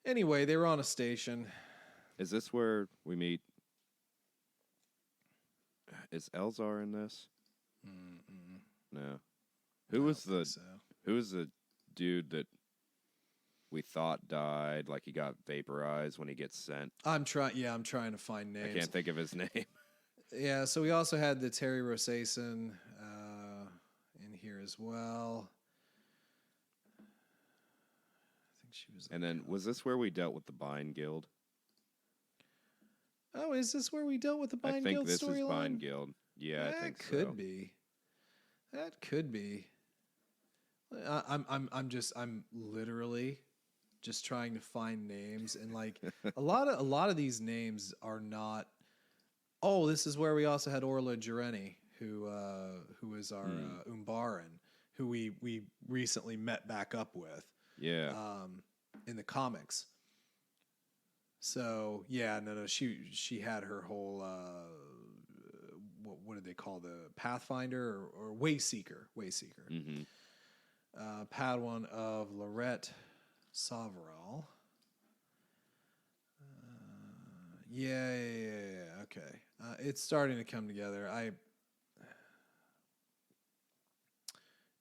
anyway, they were on a station. Is this where we meet? Is Elzar in this? No. Who was the dude that we thought died? Like he got vaporized when he gets sent. I'm trying to find names. I can't think of his name. Yeah, so we also had the Terry Rosason in here as well. I think she was. And then was this where we dealt with the Bind Guild? Oh, is this where we dealt with the Bind Guild storyline? I think this is Bind Guild. Yeah, I think so. That could be. I'm literally just trying to find names, and like a lot of these names are not. Oh, this is where we also had Orla Jareni, who is our Umbaran, who we recently met back up with. Yeah. In the comics. So yeah, no, she had her whole what did they call the Pathfinder or Wayseeker? Mm-hmm. Padawan of Lorette Savarel. Yeah. Okay, it's starting to come together.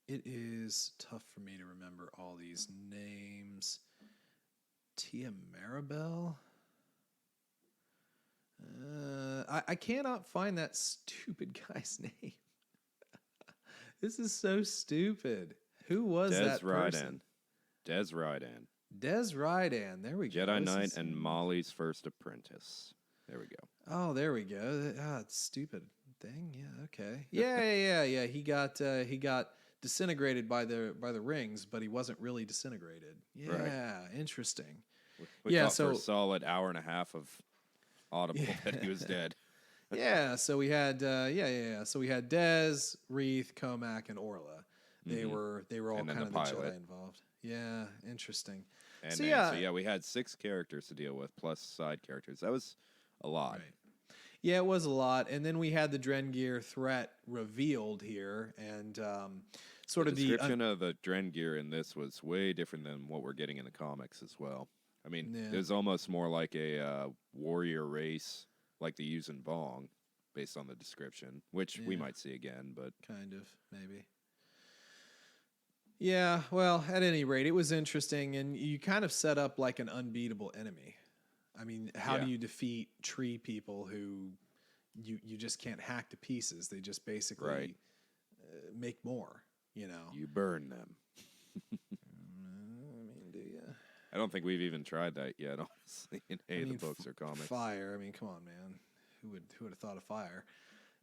It is tough for me to remember all these names. Tia Maribel. I cannot find that stupid guy's name. This is so stupid. Who was that person? Des Rydan. Des Rydan. There we go. Jedi Knight and Molly's first apprentice. There we go. Oh, there we go. Stupid thing. Yeah. Okay. Yeah. He got disintegrated by the rings, but he wasn't really disintegrated. Yeah. Right. Interesting. We thought for a solid hour and a half of audible that he was dead. Yeah. So we had So we had Des, Wreath, Comac, and Orla. They were all kind of the Jedi involved. Yeah, interesting. And we had 6 characters to deal with plus side characters. That was a lot. Right. Yeah, it was a lot. And then we had the Drengir threat revealed here, and the description of the Drengir in this was way different than what we're getting in the comics as well. I mean, it was almost more like a warrior race, like the Yuuzhan Vong, based on the description, which we might see again, but kind of maybe. Yeah, well, at any rate, it was interesting, and you kind of set up like an unbeatable enemy. I mean, how do you defeat tree people who you just can't hack to pieces? They just basically make more, you know. You burn them. Do you? I don't think we've even tried that yet, honestly, in any of the books or comics. Fire, I mean, come on, man. Who would have thought of fire?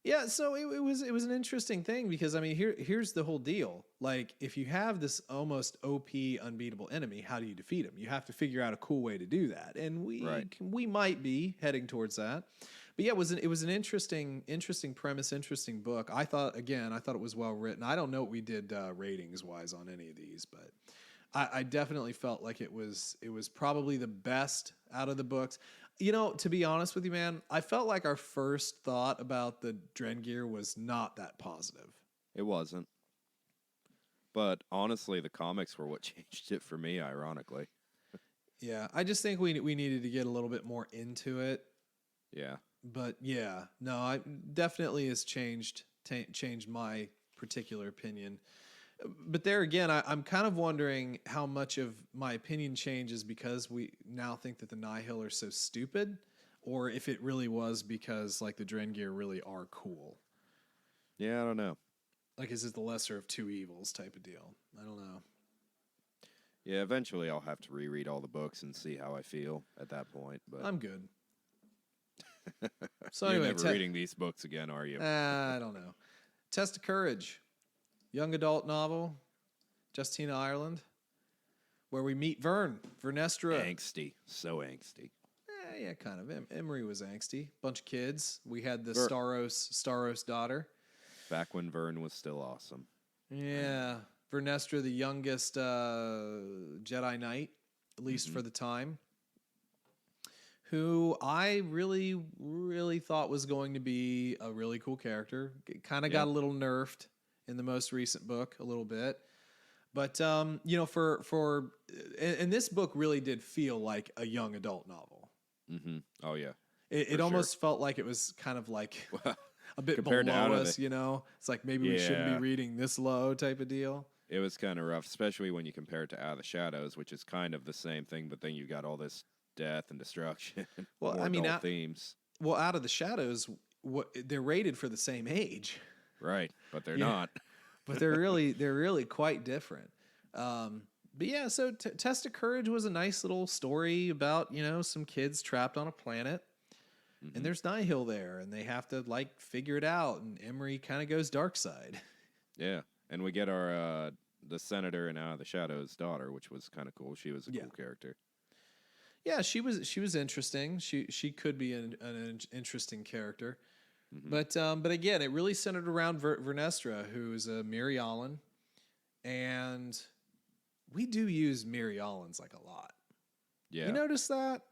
Yeah, so it was an interesting thing because I mean here's the whole deal. Like if you have this almost OP unbeatable enemy, how do you defeat him? You have to figure out a cool way to do that, and we might be heading towards that. But yeah, it was an interesting premise, interesting book. I thought it was well written. I don't know what we did ratings wise on any of these, but I definitely felt like it was probably the best out of the books. You know, to be honest with you, man, I felt like our first thought about the Drengir was not that positive. It wasn't. But honestly, the comics were what changed it for me, ironically. Yeah, I just think we needed to get a little bit more into it. Yeah. But yeah, no, I definitely has changed my particular opinion. But there again, I'm kind of wondering how much of my opinion changes because we now think that the Nihil are so stupid, or if it really was because like the Drengir really are cool. Yeah, I don't know. Like, is it the lesser of two evils type of deal? I don't know. Yeah, eventually I'll have to reread all the books and see how I feel at that point. But I'm good. So you're anyway, never reading these books again, are you? I don't know. Test of Courage, young adult novel, Justina, Ireland, where we meet Vernestra. Angsty, so angsty. Yeah, kind of. Emery was angsty. Bunch of kids. We had the Staros daughter. Back when Vern was still awesome. Yeah. Vernestra, the youngest Jedi Knight, at least for the time, who I really, really thought was going to be a really cool character. Kind of got a little nerfed in the most recent book, a little bit. But, you know, and this book really did feel like a young adult novel. Mm-hmm. Oh, yeah. It almost felt like it was kind of like a bit compared below to us, you know? It's like maybe we shouldn't be reading this low type of deal. It was kind of rough, especially when you compare it to Out of the Shadows, which is kind of the same thing, but then you got all this death and destruction. Well, more adult themes. Well, Out of the Shadows, they're rated for the same age, right? But they're not. But they're really quite different. But yeah, so Test of Courage was a nice little story about, you know, some kids trapped on a planet, and there's Nihil there, and they have to like figure it out, and Emery kind of goes dark side. Yeah, and we get our the senator in Out of the Shadows' daughter, which was kind of cool. She was a cool character. Yeah, she was interesting. She could be an interesting character. But again, it really centered around Vernestra, who's a Mirialan, and we do use Mirialans like a lot. Yeah, you notice that?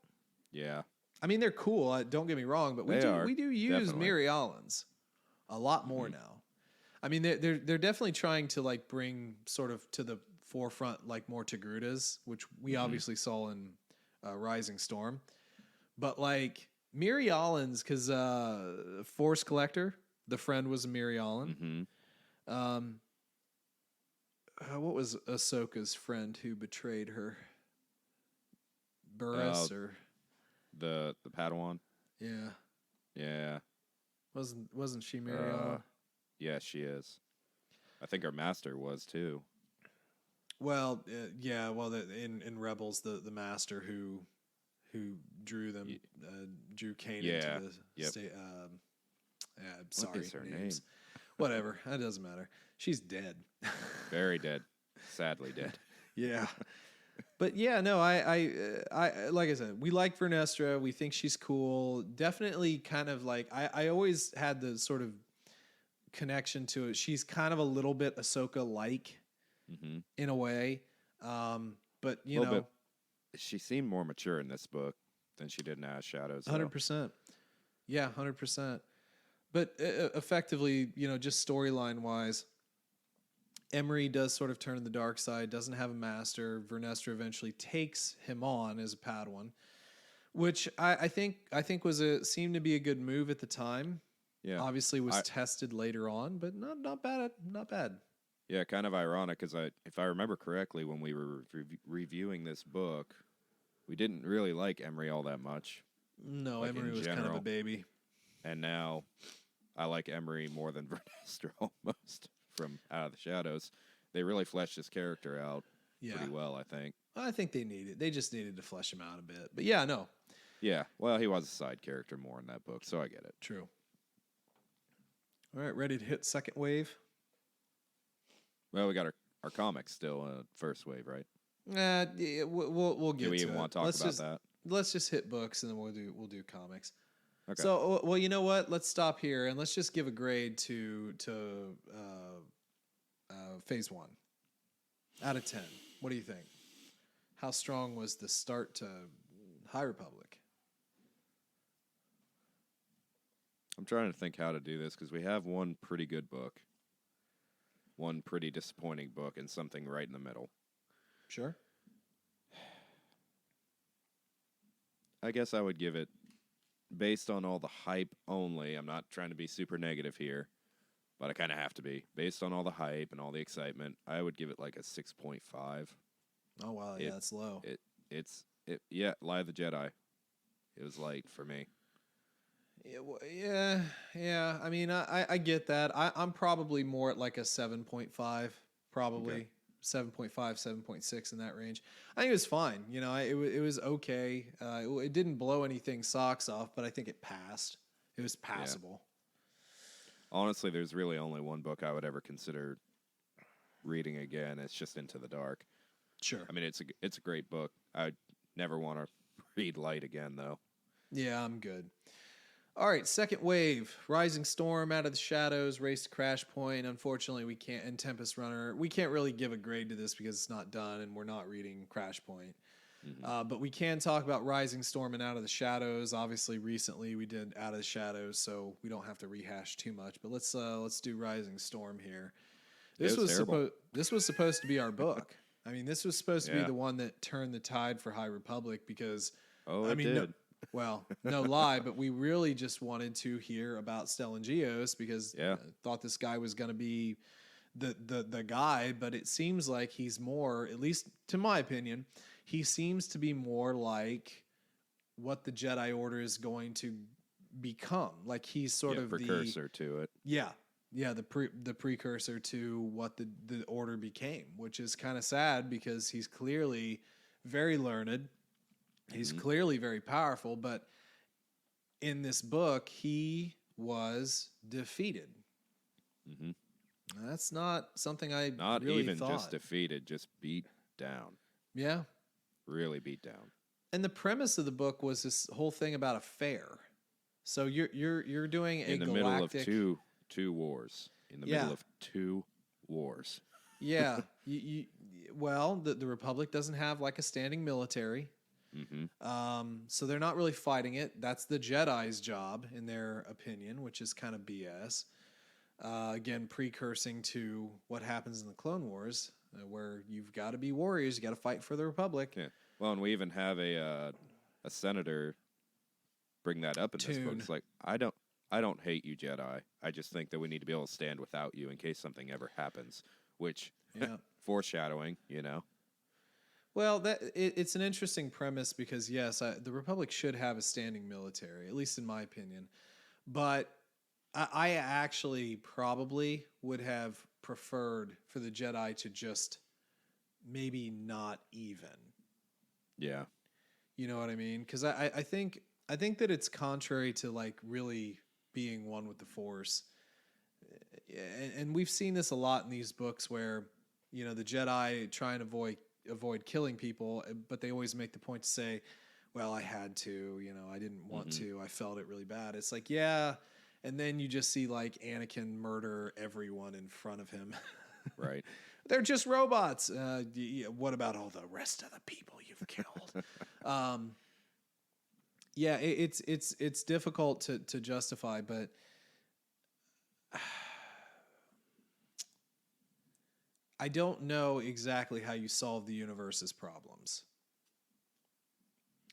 Yeah, I mean they're cool. Don't get me wrong, but we do use Mirialans a lot more now. I mean they're definitely trying to like bring sort of to the forefront like more Togrutas, which we obviously saw in Rising Storm, but like. Mirialans, because Force Collector, the friend was a Mirialan. What was Ahsoka's friend who betrayed her? Burris or the Padawan? Yeah. Wasn't she Mirialan? Yeah, she is. I think her master was too. Well, yeah. Well, in Rebels, the master who drew them, drew Kanan to the state. Sorry, what is her name? Whatever, that doesn't matter. She's dead. Very dead. Sadly dead. Yeah. But yeah, no, I like I said, we like Vernestra. We think she's cool. Definitely kind of like, I always had the sort of connection to it. She's kind of a little bit Ahsoka-like in a way. But, you know. She seemed more mature in this book than she did in Out of Shadows. 100%. Yeah, 100%. But effectively, you know, just storyline wise, Emery does sort of turn to the dark side, doesn't have a master. Vernestra eventually takes him on as a Padawan, which I think seemed to be a good move at the time. Yeah, obviously was tested later on, but not bad. Not bad. Yeah, kind of ironic because if I remember correctly, when we were reviewing this book, we didn't really like Emery all that much. No, like Emery was kind of a baby. And now I like Emery more than Vernestra almost from Out of the Shadows. They really fleshed his character out pretty well, I think. I think they just needed to flesh him out a bit. But yeah, no. Yeah, well, he was a side character more in that book, so I get it. True. All right, ready to hit second wave? Well, we got our comics still first wave, right? Yeah, we'll get to it. Do we even want to talk about that? Let's just hit books and then we'll do comics. Okay. So, well, you know what? Let's stop here and let's just give a grade to Phase 1 out of 10. What do you think? How strong was the start to High Republic? I'm trying to think how to do this because we have one pretty good book, one pretty disappointing book, and something right in the middle. Sure. I guess I would give it, based on all the hype only, I'm not trying to be super negative here, but I kind of have to be based on all the hype and all the excitement. I would give it like a 6.5. Oh wow, yeah, that's low. Yeah, Lie of the Jedi. It was light for me. Yeah. I mean, I get that. I'm probably more at like a 7.5, probably. Okay. 7.5, 7.6 in that range. I think it was fine. You know, it was okay. It didn't blow anything socks off, but I think it passed. It was passable. Yeah. Honestly, there's really only one book I would ever consider reading again. It's just Into the Dark. Sure. I mean, it's a great book. I'd never want to read Light again, though. Yeah, I'm good. All right, second wave, Rising Storm, Out of the Shadows, Race to Crash Point. Unfortunately, we can't, and Tempest Runner, we can't really give a grade to this because it's not done, and we're not reading Crash Point. Mm-hmm. But we can talk about Rising Storm and Out of the Shadows. Obviously, recently we did Out of the Shadows, so we don't have to rehash too much. But let's do Rising Storm here. This was supposed to be our book. I mean, this was supposed to be the one that turned the tide for High Republic because it did. No lie, but we really just wanted to hear about Stellan Gios because I thought this guy was going to be the guy, but it seems like he's more, at least to my opinion, he seems to be more like what the Jedi Order is going to become. Like he's sort of precursor to it. Yeah, the precursor to what the Order became, which is kind of sad because he's clearly very learned. He's clearly very powerful, but in this book, he was defeated. Mm-hmm. That's not something I not really even thought. Just defeated, just beat down. Yeah, really beat down. And the premise of the book was this whole thing about a fair. So you're doing in the middle of two wars. In the middle of two wars. Yeah, the Republic doesn't have like a standing military. Mm-hmm. So they're not really fighting it. That's the Jedi's job, in their opinion, which is kind of BS. Again, precursing to what happens in the Clone Wars, where you've got to be warriors, you got to fight for the Republic. Yeah. Well, and we even have a senator bring that up in this book. It's like I don't hate you, Jedi. I just think that we need to be able to stand without you in case something ever happens. Which foreshadowing, you know. Well, it's an interesting premise because, yes, the Republic should have a standing military, at least in my opinion. But I actually probably would have preferred for the Jedi to just maybe not even. Yeah. You know what I mean? Because I think that it's contrary to, like, really being one with the Force. And we've seen this a lot in these books where, you know, the Jedi try and avoid killing people, but they always make the point to say, well, I had to, you know, I didn't want to, I felt it really bad. It's like, yeah. And then you just see like Anakin murder everyone in front of him. Right. They're just robots. What about all the rest of the people you've killed? It's difficult to justify, but I don't know exactly how you solve the universe's problems.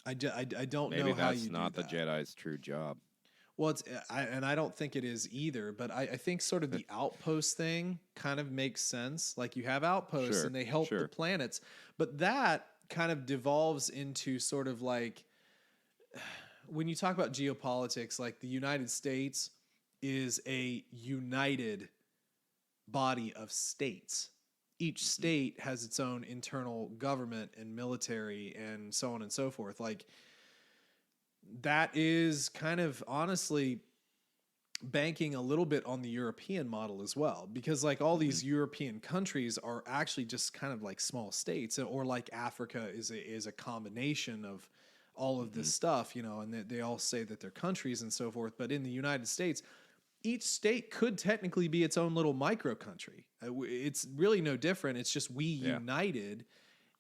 I don't know how you do that. Maybe that's not the Jedi's true job. Well, I don't think it is either, but I think sort of the outpost thing kind of makes sense. Like you have outposts and they help the planets, but that kind of devolves into sort of like, when you talk about geopolitics, like the United States is a united body of states. Each state has its own internal government and military and so on and so forth. Like that is kind of honestly banking a little bit on the European model as well, because like all these European countries are actually just kind of like small states, or like Africa is a combination of all of this stuff, you know, and they all say that they're countries and so forth. But in the United States, each state could technically be its own little micro country. It's really no different. It's just we united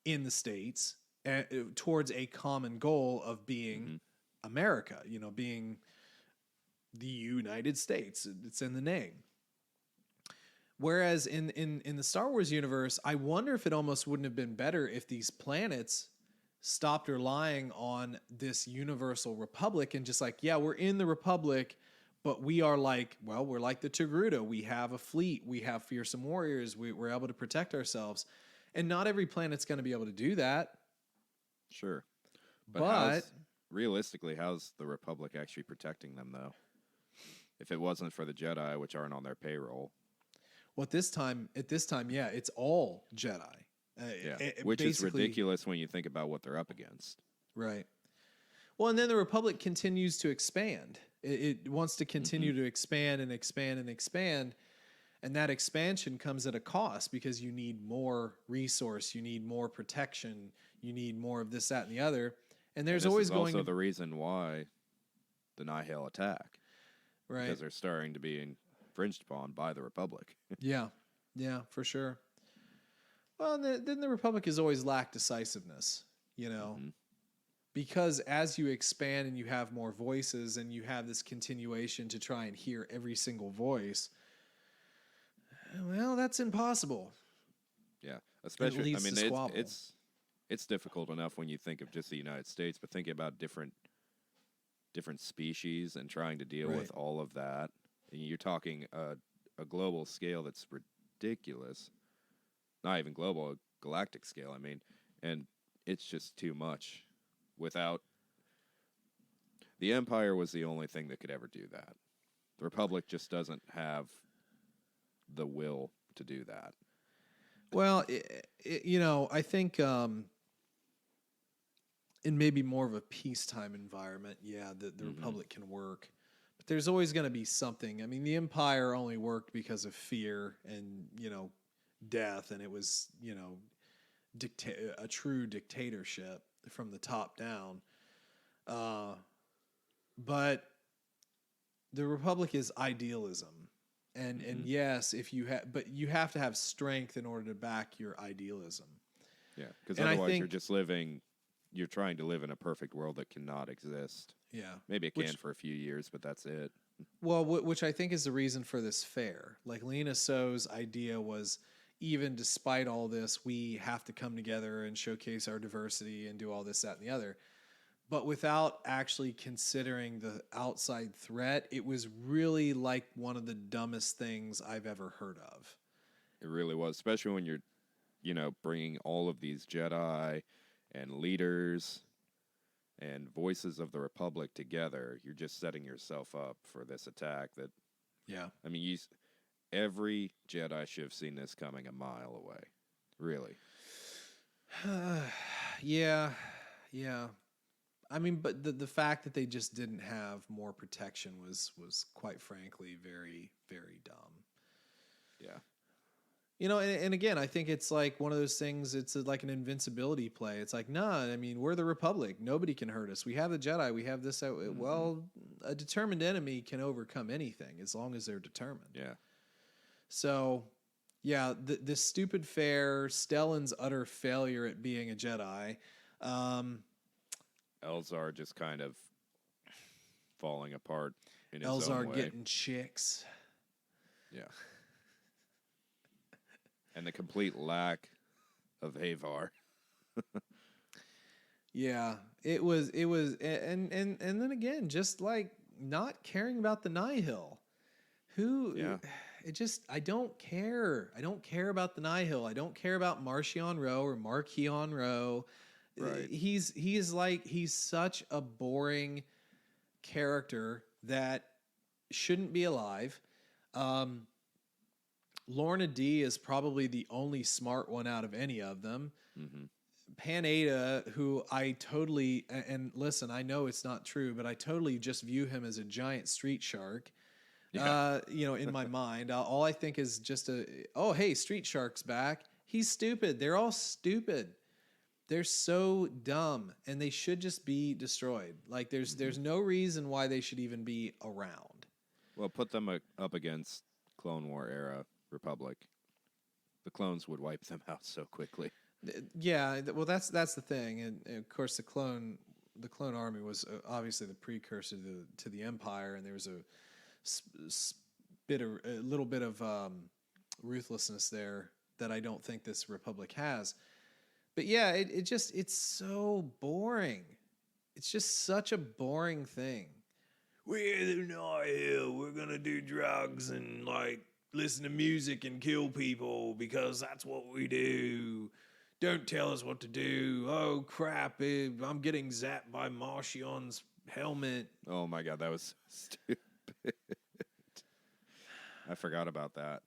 in the states towards a common goal of being America, you know, being the United States. It's in the name. Whereas in the Star Wars universe, I wonder if it almost wouldn't have been better if these planets stopped relying on this universal republic and just like, yeah, we're in the republic, But we are like, well, we're like the Togruta. We have a fleet. We have fearsome warriors. We're able to protect ourselves. And not every planet's going to be able to do that. Sure. But realistically, how's the Republic actually protecting them, though? If it wasn't for the Jedi, which aren't on their payroll. well, at this time, yeah, it's all Jedi. Which is ridiculous when you think about what they're up against. Right. Well, and then the Republic continues to expand. It wants to continue to expand and expand and expand. And that expansion comes at a cost because you need more resource, you need more protection, you need more of this, that, and the other. And there's always going also the reason why the Nihil attack. Right. Because they're starting to be infringed upon by the Republic. Yeah, for sure. Well, and then the Republic has always lacked decisiveness, because as you expand and you have more voices and you have this continuation to try and hear every single voice, well, that's impossible. Yeah, especially, it's difficult enough when you think of just the United States, but thinking about different species and trying to deal with all of that. And you're talking a global scale that's ridiculous. Not even global, a galactic scale, and it's just too much. Without the Empire was the only thing that could ever do that. The Republic just doesn't have the will to do that. Well, I think in maybe more of a peacetime environment, the Republic can work. But there's always going to be something. The Empire only worked because of fear and, death, and it was, a true dictatorship from the top down. But the Republic is idealism. And yes, but you have to have strength in order to back your idealism. Yeah, because otherwise you're trying to live in a perfect world that cannot exist. Yeah. Maybe it can for a few years, but that's it. Well, which I think is the reason for this fair. Like Lena So's idea was, even despite all this, we have to come together and showcase our diversity and do all this, that, and the other. But without actually considering the outside threat, it was really like one of the dumbest things I've ever heard of. It really was, especially when you're, bringing all of these Jedi and leaders and voices of the Republic together. You're just setting yourself up for this attack that, every Jedi should have seen this coming a mile away. Really. Yeah. But the fact that they just didn't have more protection was quite frankly very, very dumb. Yeah. And again, I think it's like one of those things, it's like an invincibility play. It's like, nah, we're the Republic. Nobody can hurt us. We have the Jedi. We have this. Well, a determined enemy can overcome anything as long as they're determined. Yeah. So, this stupid fair, Stellan's utter failure at being a Jedi, Elzar just kind of falling apart in his own way. Elzar getting chicks. Yeah. And the complete lack of Avar. Yeah, it was, and then again, just like not caring about the Nihil. I don't care. I don't care about the Nihil. I don't care about Marchion Ro or Marchion Ro. Right. He's such a boring character that shouldn't be alive. Lorna D is probably the only smart one out of any of them. Mm-hmm. Pan-Eta, who I totally, and listen, I know it's not true, but I totally just view him as a giant street shark. Yeah. In my mind, all I think is just hey, Street Shark's back. He's stupid. They're all stupid. They're so dumb, and they should just be destroyed. Like there's no reason why they should even be around. Well, put them up against Clone War era Republic. The clones would wipe them out so quickly. Yeah, well, that's the thing, and of course the clone army was obviously the precursor to the Empire, and there was a little bit of ruthlessness there that I don't think this Republic has. But yeah, it's so boring. It's just such a boring thing. we're not here. We're gonna do drugs and like listen to music and kill people because that's what we do. Don't tell us what to do. Oh crap! I'm getting zapped by Marchion's helmet. Oh my god, that was so stupid. I forgot about that.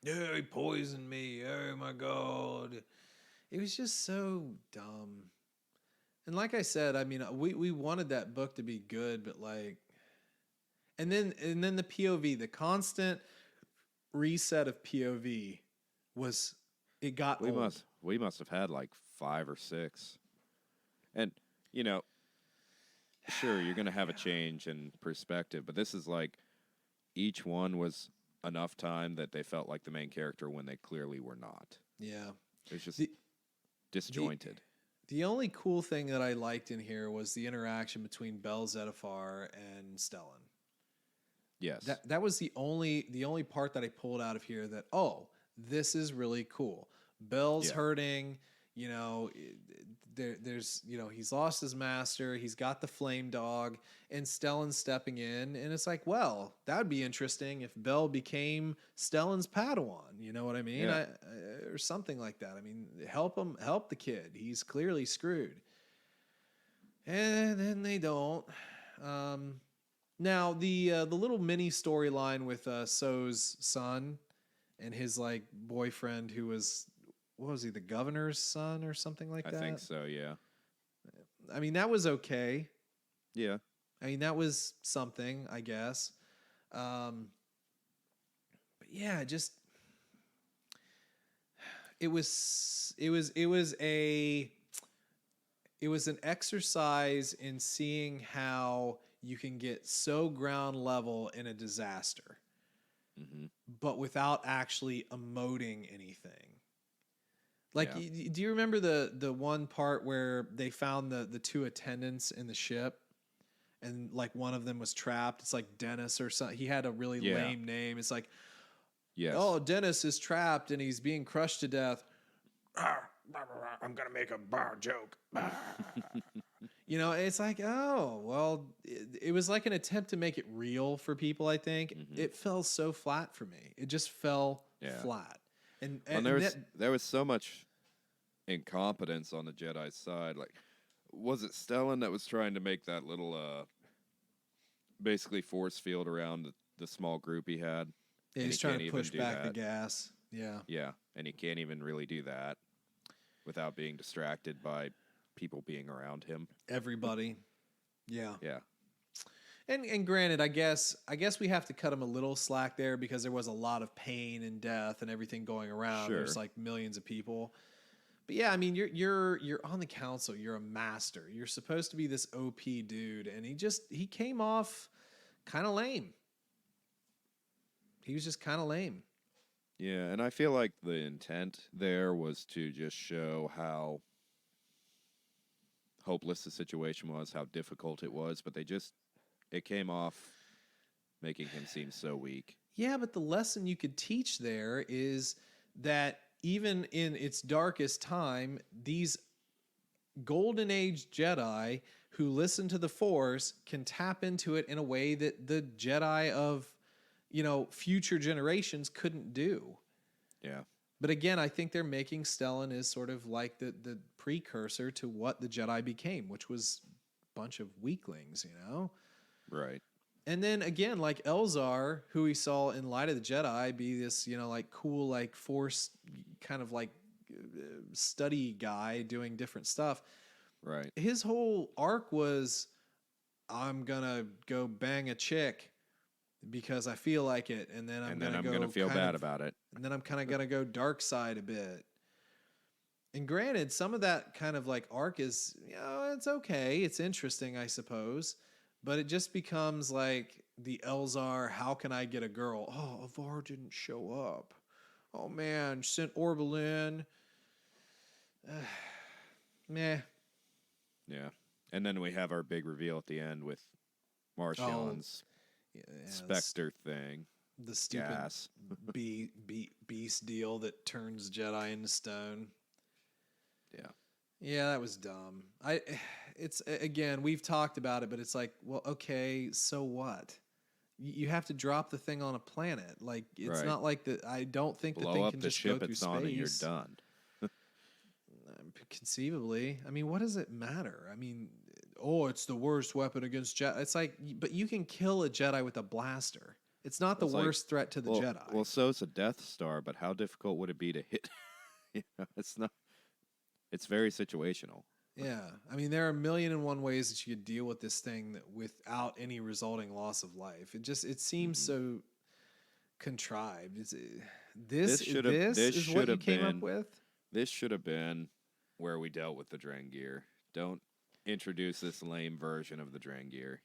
Yeah, he poisoned me. Oh my god. It was just so dumb. And like I said, I mean, we wanted that book to be good, but like, and then the POV, the constant reset of POV was, it got old. We must have had like 5 or 6. And, you know, sure, you're going to have a change in perspective, but this is like each one was enough time that they felt like the main character when they clearly were not. Yeah. It was just disjointed. The only cool thing that I liked in here was the interaction between Bel Zettifar and Stellan. Yes. That was the only part that I pulled out of here that, oh, this is really cool. Bel's hurting, you know, there's, you know, he's lost his master, he's got the flame dog, and Stellan's stepping in, and it's like, well, that would be interesting if Bel became Stellan's Padawan, you know what I mean? Yeah. Or something like that. I mean, help the kid. He's clearly screwed. And then they don't. Now the little mini storyline with So's son and his like boyfriend who was, what was he, the governor's son or something like that? I think so, yeah. I mean, that was okay. Yeah. I mean, that was something, I guess. But yeah, just it was an exercise in seeing how you can get so ground level in a disaster, but without actually emoting anything. Like, do you remember the one part where they found the 2 attendants in the ship, and like one of them was trapped? It's like Dennis or something. He had a really lame name. It's like, oh, Dennis is trapped and he's being crushed to death. I'm gonna make a bar joke. You know, it's like, oh, well, it was like an attempt to make it real for people, I think. It fell so flat for me. It just fell flat. And there was so much incompetence on the Jedi's side. Like, was it Stellan that was trying to make that little, basically force field around the small group he had? Yeah, he's trying to push back the gas. Yeah. Yeah, and he can't even really do that without being distracted by people being around him. Everybody. Yeah. Yeah. And granted, I guess we have to cut him a little slack there because there was a lot of pain and death and everything going around. Sure. There's like millions of people. But yeah, I mean, you're on the council. You're a master. You're supposed to be this OP dude, and he came off kind of lame. He was just kind of lame. Yeah, and I feel like the intent there was to just show how hopeless the situation was, how difficult it was, but it came off making him seem so weak. Yeah, but the lesson you could teach there is that even in its darkest time, these golden age Jedi who listen to the Force can tap into it in a way that the Jedi of, you know, future generations couldn't do. Yeah. But again, I think they're making Stellan as sort of like the precursor to what the Jedi became, which was a bunch of weaklings, you know? Right. And then again, like Elzar, who we saw in Light of the Jedi be this, you know, like cool, like Force kind of like study guy doing different stuff. Right. His whole arc was, I'm going to go bang a chick because I feel like it. And then I'm going to feel bad about it. And then I'm kind of going to go dark side a bit. And granted, some of that kind of like arc is, you know, it's okay. It's interesting, I suppose. But it just becomes like the Elzar, how can I get a girl? Oh, Avar didn't show up. Oh, man, sent Orville in. Meh. Yeah. And then we have our big reveal at the end with Marchion's Spectre thing. The stupid gas. beast deal that turns Jedi into stone. Yeah. Yeah, that was dumb. It's again, we've talked about it, but it's like, well, okay, so what? You have to drop the thing on a planet. Like, it's Right. not like that. I don't think the Blow thing up can the just go ship through it's on and you're space. done. Conceivably, I mean, what does it matter? I mean, oh, it's the worst weapon against Jedi. It's like, but you can kill a Jedi with a blaster. It's not the It's like, worst threat to the well, Jedi. well, so's a Death Star, but how difficult would it be to hit? It's not. It's very situational. Yeah, I mean, there are 1,000,001 ways that you could deal with this thing that without any resulting loss of life. It seems so contrived. This is what you came up with. This should have been where we dealt with the Drengir. Don't introduce this lame version of the Drengir.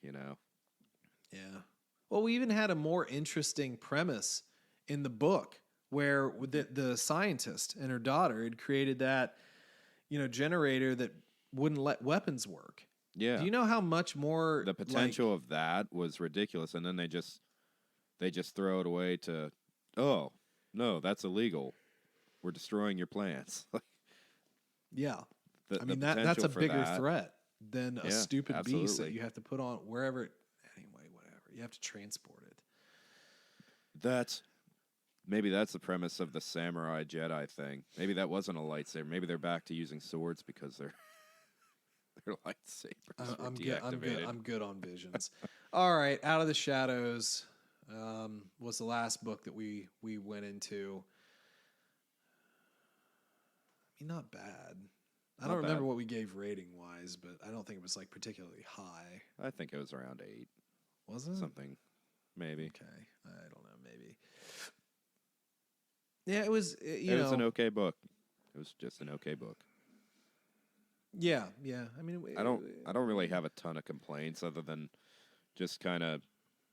Yeah. Well, we even had a more interesting premise in the book where the scientist and her daughter had created that, generator that wouldn't let weapons work. Yeah. Do you know how much more The potential of that was ridiculous, and then they just throw it away to, oh no, that's illegal. We're destroying your plants. Yeah. I mean, that's a bigger threat than a stupid beast that you have to put on wherever. Anyway, whatever. You have to transport it. Maybe that's the premise of the samurai Jedi thing. Maybe that wasn't a lightsaber. Maybe they're back to using swords because their lightsabers were deactivated. I'm good on visions. All right, Out of the Shadows was the last book that we went into. I mean, not bad. I don't remember what we gave rating wise, but I don't think it was like particularly high. I think it was around 8. Was it? Something, maybe. Okay, I don't know, maybe. Yeah, it was. It was an okay book. It was just an okay book. Yeah. I mean, I don't really have a ton of complaints other than just kind of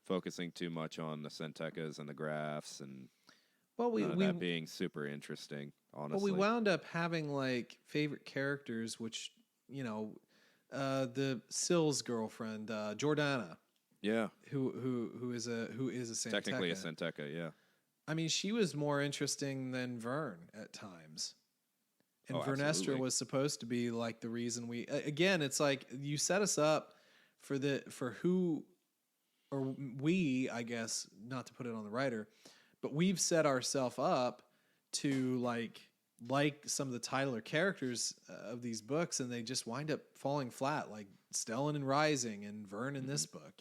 focusing too much on the Centecas and the graphs and that being super interesting. Honestly, well, we wound up having like favorite characters, which the Sill's girlfriend, Jordana. Yeah. Who is a Santeca. Technically a Santeca, yeah. I mean, she was more interesting than Vern at times. And Vernestra absolutely. was supposed to be like the reason again, it's like you set us up we, I guess, not to put it on the writer, but we've set ourselves up to like some of the title or characters of these books, and they just wind up falling flat, like Stellan and Rising and Vern in this book,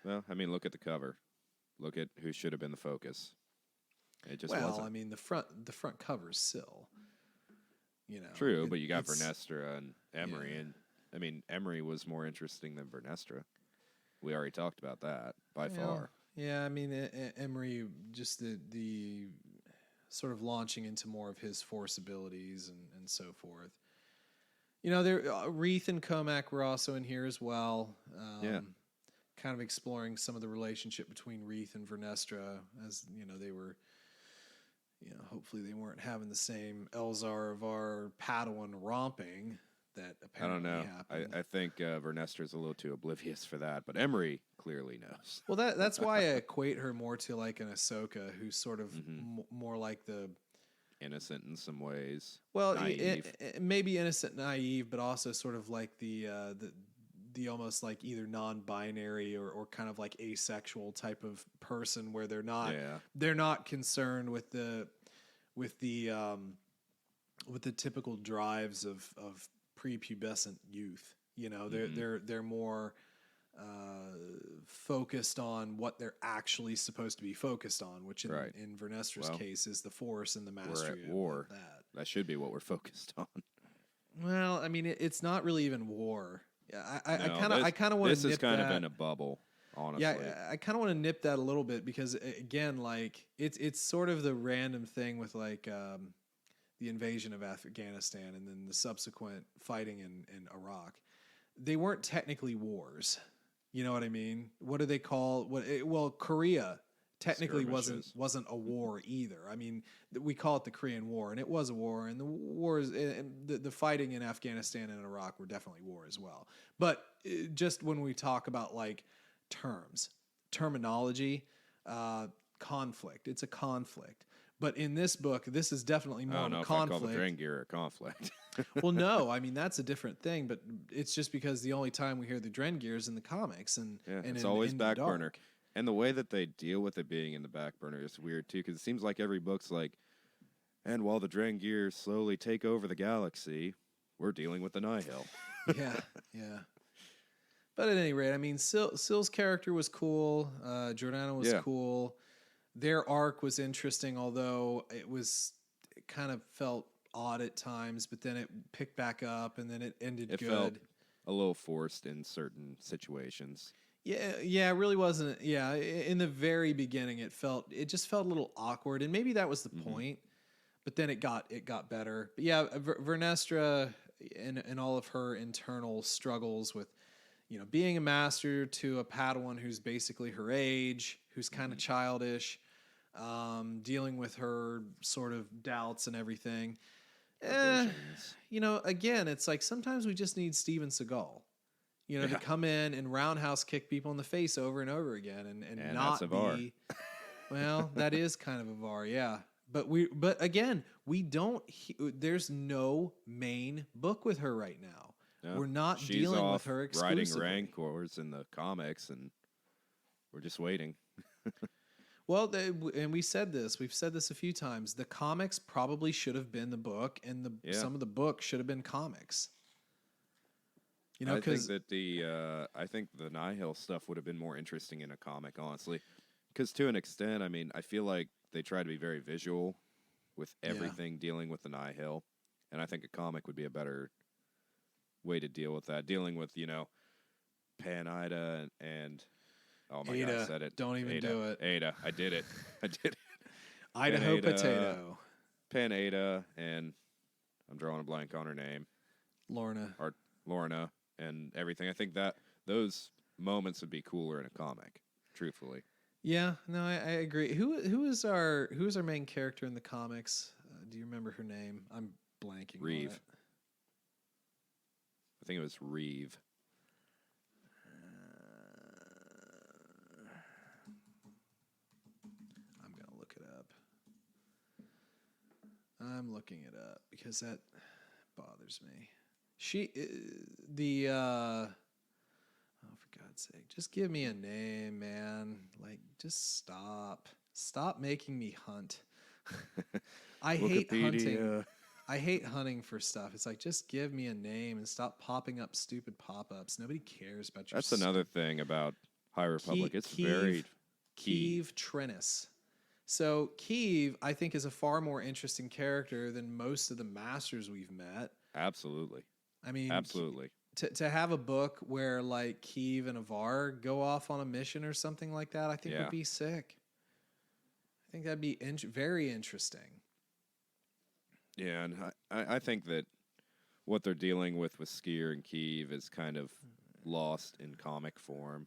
Well, I mean, look at the cover. Look at who should have been the focus. It just wasn't. I mean, the front cover's Sill. True, but you got Vernestra and Emery, and I mean, Emery was more interesting than Vernestra. We already talked about that by far. Yeah, I mean, Emery, just the sort of launching into more of his Force abilities and so forth. Reith and Comac were also in here as well. Kind of exploring some of the relationship between Reith and Vernestra, as they were. Hopefully they weren't having the same Elzar of our Padawan romping that apparently happened. I think Vernestra's a little too oblivious for that, but Emery clearly knows. Well, that's why I equate her more to like an Ahsoka, who's sort of more like the innocent in some ways. Well, maybe innocent, naive, but also sort of like the almost like either non-binary or kind of like asexual type of person, where they're not concerned with the typical drives of prepubescent youth. They're more focused on what they're actually supposed to be focused on, which in Vernestra's case is the Force and the mastery we're at war. of that. That should be what we're focused on. Well, I mean, it's not really even war. Yeah, I kind of want to. This has kind of been a bubble, honestly. Yeah, I kind of want to nip that a little bit because again, like it's sort of the random thing with like the invasion of Afghanistan and then the subsequent fighting in Iraq. They weren't technically wars. You know what I mean? What do they call Korea technically wasn't a war either. I mean, we call it the Korean War, and it was a war, and the wars, the fighting in Afghanistan and Iraq were definitely war as well. But just when we talk about like terminology, conflict, it's a conflict. But in this book, this is definitely I more don't of know a if I call the conflict. Drengir a conflict. Well, no, I mean that's a different thing, but it's just because the only time we hear the Drengir is in the comics, and Yeah, and it's in, always in back the burner. dark. And the way that they deal with it being in the back burner is weird too, because it seems like every book's like, and while the Drengir slowly take over the galaxy, we're dealing with the Nihil. Yeah, yeah. But at any rate, I mean, Sill's character was cool. Jordana was Yeah. cool. Their arc was interesting, although it kind of felt odd at times. But then it picked back up, and then it ended It good. felt a little forced in certain situations. Yeah, it really wasn't. Yeah, in the very beginning, it just felt a little awkward, and maybe that was the point. But then it got better. But yeah, Vernestra and all of her internal struggles with, being a master to a Padawan who's basically her age, who's kind of childish, dealing with her sort of doubts and everything. Again, it's like sometimes we just need Steven Seagal, to come in and roundhouse kick people in the face over and over again and not that's a VAR. be. Well, that is kind of a VAR, yeah. But again, we don't. There's no main book with her right now. No, We're not she's dealing off with her exclusively. riding Rancors in the comics, and we're just waiting. Well, and we said this. We've said this a few times. The comics probably should have been the book, and some of the book should have been comics. I think that I think the Nihil stuff would have been more interesting in a comic, honestly, because to an extent, I mean, I feel like they try to be very visual with everything dealing with the Nihil, and I think a comic would be a better way to deal with that. Dealing with Pan Ida and oh my Ada, god, I said it. Don't even Ada, do it. Ada, I did it. I did it. Idaho potato. Pan Ada, and I'm drawing a blank on her name. Lorna. Or Lorna and everything. I think that those moments would be cooler in a comic, truthfully. Yeah, no, I agree. Who is our main character in the comics? Do you remember her name? I'm blanking. Reeve. On it. I think it was Reeve. I'm gonna look it up. I'm looking it up because that bothers me. Oh, for God's sake, just give me a name, man. Like, just stop making me hunt. I hate hunting. I hate hunting for stuff. It's like, just give me a name and stop popping up stupid pop-ups. Nobody cares about your. That's another thing about High Republic. It's very Keeve Trennis. So Keeve, I think, is a far more interesting character than most of the masters we've met. Absolutely. I mean, absolutely. To have a book where like Keeve and Avar go off on a mission or something like that, I think would be sick. I think that'd be very interesting. Yeah, and I think that what they're dealing with Skier and Keeve is kind of lost in comic form.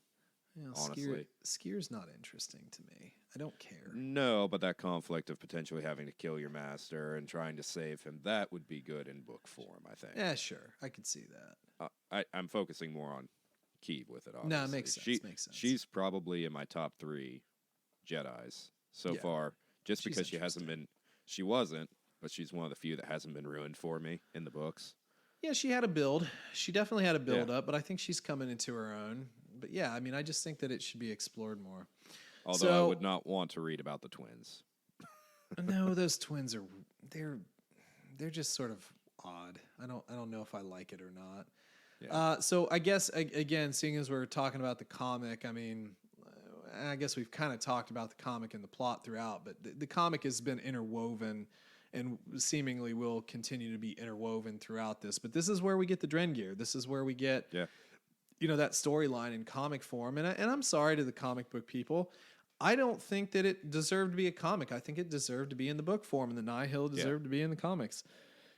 Honestly, Skier's not interesting to me. I don't care. No, but that conflict of potentially having to kill your master and trying to save him, that would be good in book form, I think. Yeah, sure. I could see that. I'm focusing more on Keeve with it, obviously. No, it makes sense. She's probably in my top 3 Jedis so far, just because she wasn't, but she's one of the few that hasn't been ruined for me in the books. Yeah, she had a build. She definitely had a build up, but I think she's coming into her own. But yeah, I mean, I just think that it should be explored more. Although I would not want to read about the twins. No, those twins they're just sort of odd. I don't know if I like it or not. Yeah. So I guess again, seeing as we're talking about the comic, I mean, I guess we've kind of talked about the comic and the plot throughout, but the comic has been interwoven and seemingly will continue to be interwoven throughout this. But this is where we get the Drengir. This is where we get that storyline in comic form. And I'm sorry to the comic book people. I don't think that it deserved to be a comic. I think it deserved to be in the book form, and the Nihil deserved to be in the comics.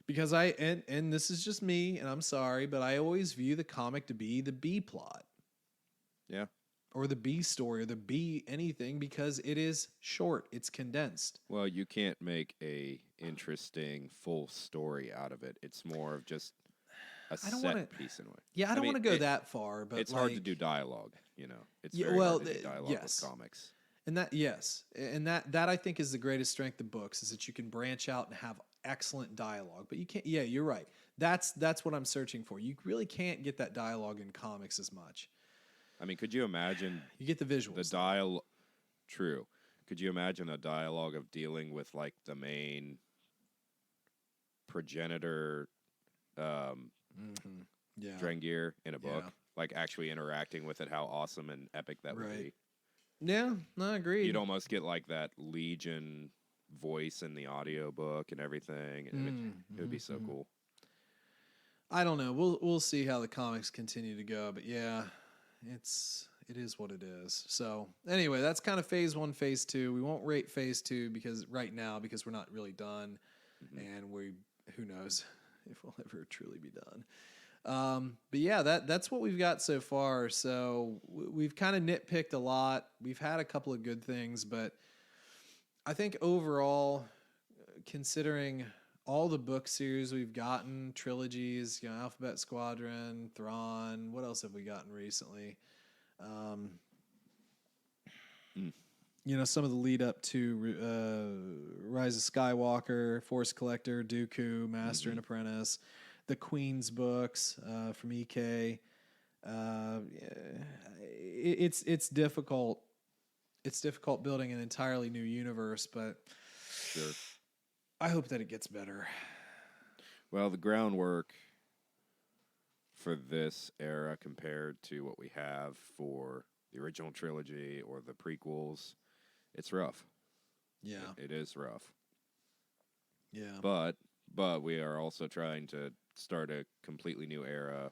Because and this is just me, and I'm sorry, but I always view the comic to be the B plot. Yeah. Or the B story, or the B anything, because it is short. It's condensed. Well, you can't make a interesting full story out of it. It's more of just a piece in a way. Yeah, I don't want to go that far, but it's hard to do dialogue. It's very hard to do dialogue with comics. And that, yes, and that I think is the greatest strength of books, is that you can branch out and have excellent dialogue. But you can't. Yeah, you're right. That's what I'm searching for. You really can't get that dialogue in comics as much. I mean, could you imagine You get the visuals. the dialogue? True. Could you imagine a dialogue of dealing with like the main progenitor Yeah. Drengir in a book? Yeah. Like actually interacting with it, how awesome and epic that would be. Yeah, no, I agree. You'd almost get like that Legion voice in the audiobook and everything. And it would be so cool. I don't know. We'll see how the comics continue to go, but yeah, it is what it is. So anyway, that's kind of phase 1, phase 2. We won't rate phase 2 because we're not really done, and who knows if we'll ever truly be done. But yeah, that's what we've got so far. So we've kind of nitpicked a lot. We've had a couple of good things, but I think overall, considering all the book series we've gotten, trilogies, Alphabet Squadron, Thrawn, what else have we gotten recently? Some of the lead up to Rise of Skywalker, Force Collector, Dooku, Master and Apprentice, the Queen's books from EK. It's difficult. It's difficult building an entirely new universe, but Sure. I hope that it gets better. Well, the groundwork for this era compared to what we have for the original trilogy or the prequels, it's rough. Yeah. It is rough. Yeah. But we are also trying to start a completely new era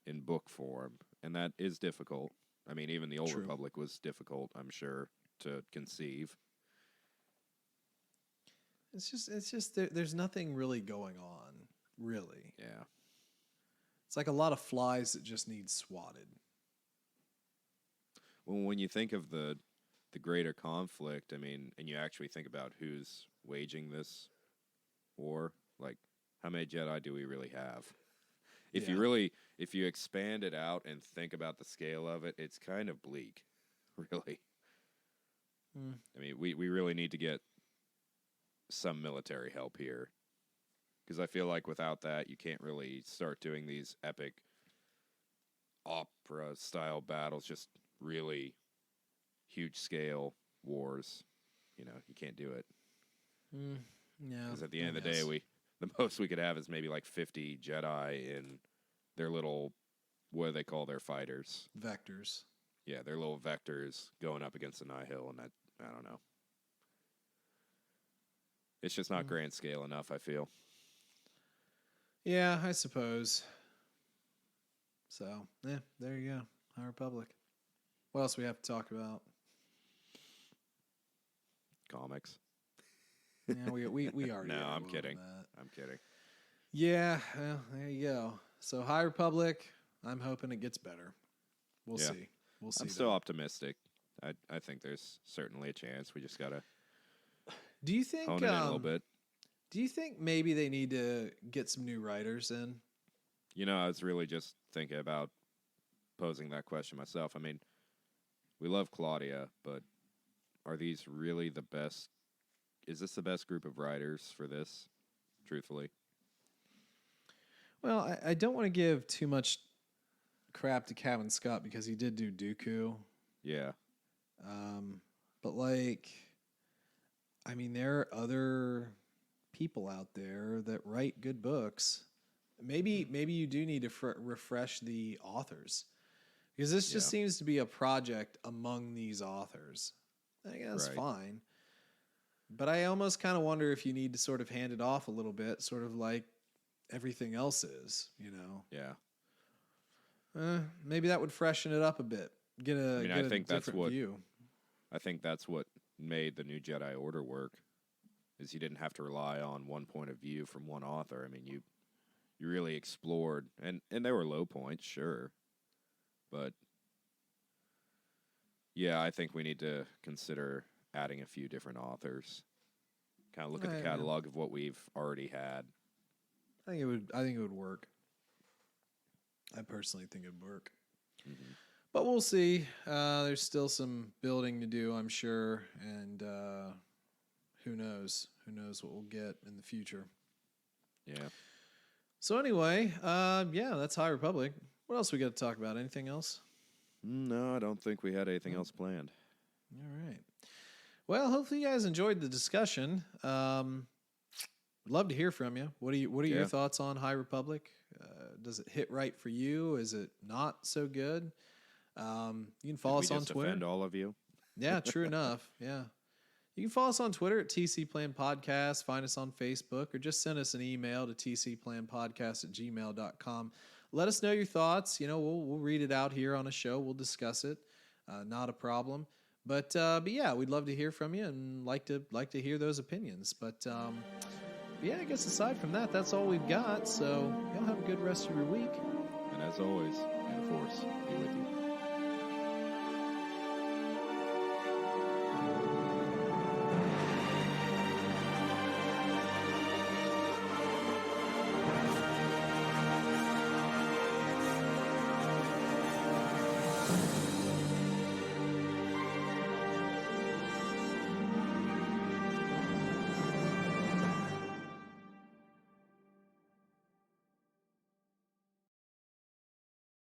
in book form, and that is difficult. I mean, even the Old Republic was difficult, I'm sure, to conceive. It's just there's nothing really going on, really. Yeah. It's like a lot of flies that just need swatted. Well, when you think of the greater conflict, I mean, and you actually think about who's waging this war, like how many Jedi do we really have? If you expand it out and think about the scale of it, it's kind of bleak, really. I mean, we really need to get some military help here, because I feel like without that, you can't really start doing these epic opera-style battles, just really huge scale wars. You can't do it. Yeah. Because at the end of the day, the most we could have is maybe like 50 Jedi in their little, what do they call their fighters? Vectors. Yeah, their little vectors going up against the Nihil, and that, I don't know. It's just not grand scale enough, I feel. Yeah, I suppose. So, yeah, there you go. High Republic. What else we have to talk about? Comics. Yeah, we already. No, had I'm kidding. that. I'm kidding. Yeah, well, there you go. So High Republic, I'm hoping it gets better. We'll see. We'll see. I'm still optimistic. I think there's certainly a chance. We just gotta Do you think hone it in a little bit. Do you think maybe they need to get some new writers in? I was really just thinking about posing that question myself. I mean, we love Claudia, but are these really the best? Is this the best group of writers for this, truthfully? Well, I don't want to give too much crap to Kevin Scott because he did do Dooku. Yeah. But there are other people out there that write good books. Maybe you do need to refresh the authors, because this just seems to be a project among these authors. I think that's fine. But I almost kind of wonder if you need to sort of hand it off a little bit, sort of like everything else is, Yeah. Maybe that would freshen it up a bit. I think that's what view. I think that's what made the new Jedi Order work, is you didn't have to rely on one point of view from one author. I mean, you really explored, and there were low points, sure, but yeah, I think we need to consider adding a few different authors. Kind of look at the catalog of what we've already had. I think it would work. I personally think it'd work. Mm-hmm. But we'll see. There's still some building to do, I'm sure, and who knows? Who knows what we'll get in the future? Yeah. So anyway, yeah, that's High Republic. What else we got to talk about? Anything else? No, I don't think we had anything else planned. All right. Well, hopefully you guys enjoyed the discussion. Would love to hear from you. What are your thoughts on High Republic? Does it hit right for you? Is it not so good? You can follow us on Twitter. Offend all of you. Yeah, true enough. Yeah. You can follow us on Twitter at TC Plan Podcast, find us on Facebook, or just send us an email to tcplanpodcast@gmail.com. Let us know your thoughts. We'll read it out here on a show. We'll discuss it. Not a problem. But yeah, we'd love to hear from you and like to hear those opinions. But yeah, I guess aside from that, that's all we've got. So y'all have a good rest of your week. And as always, may the Force be with you.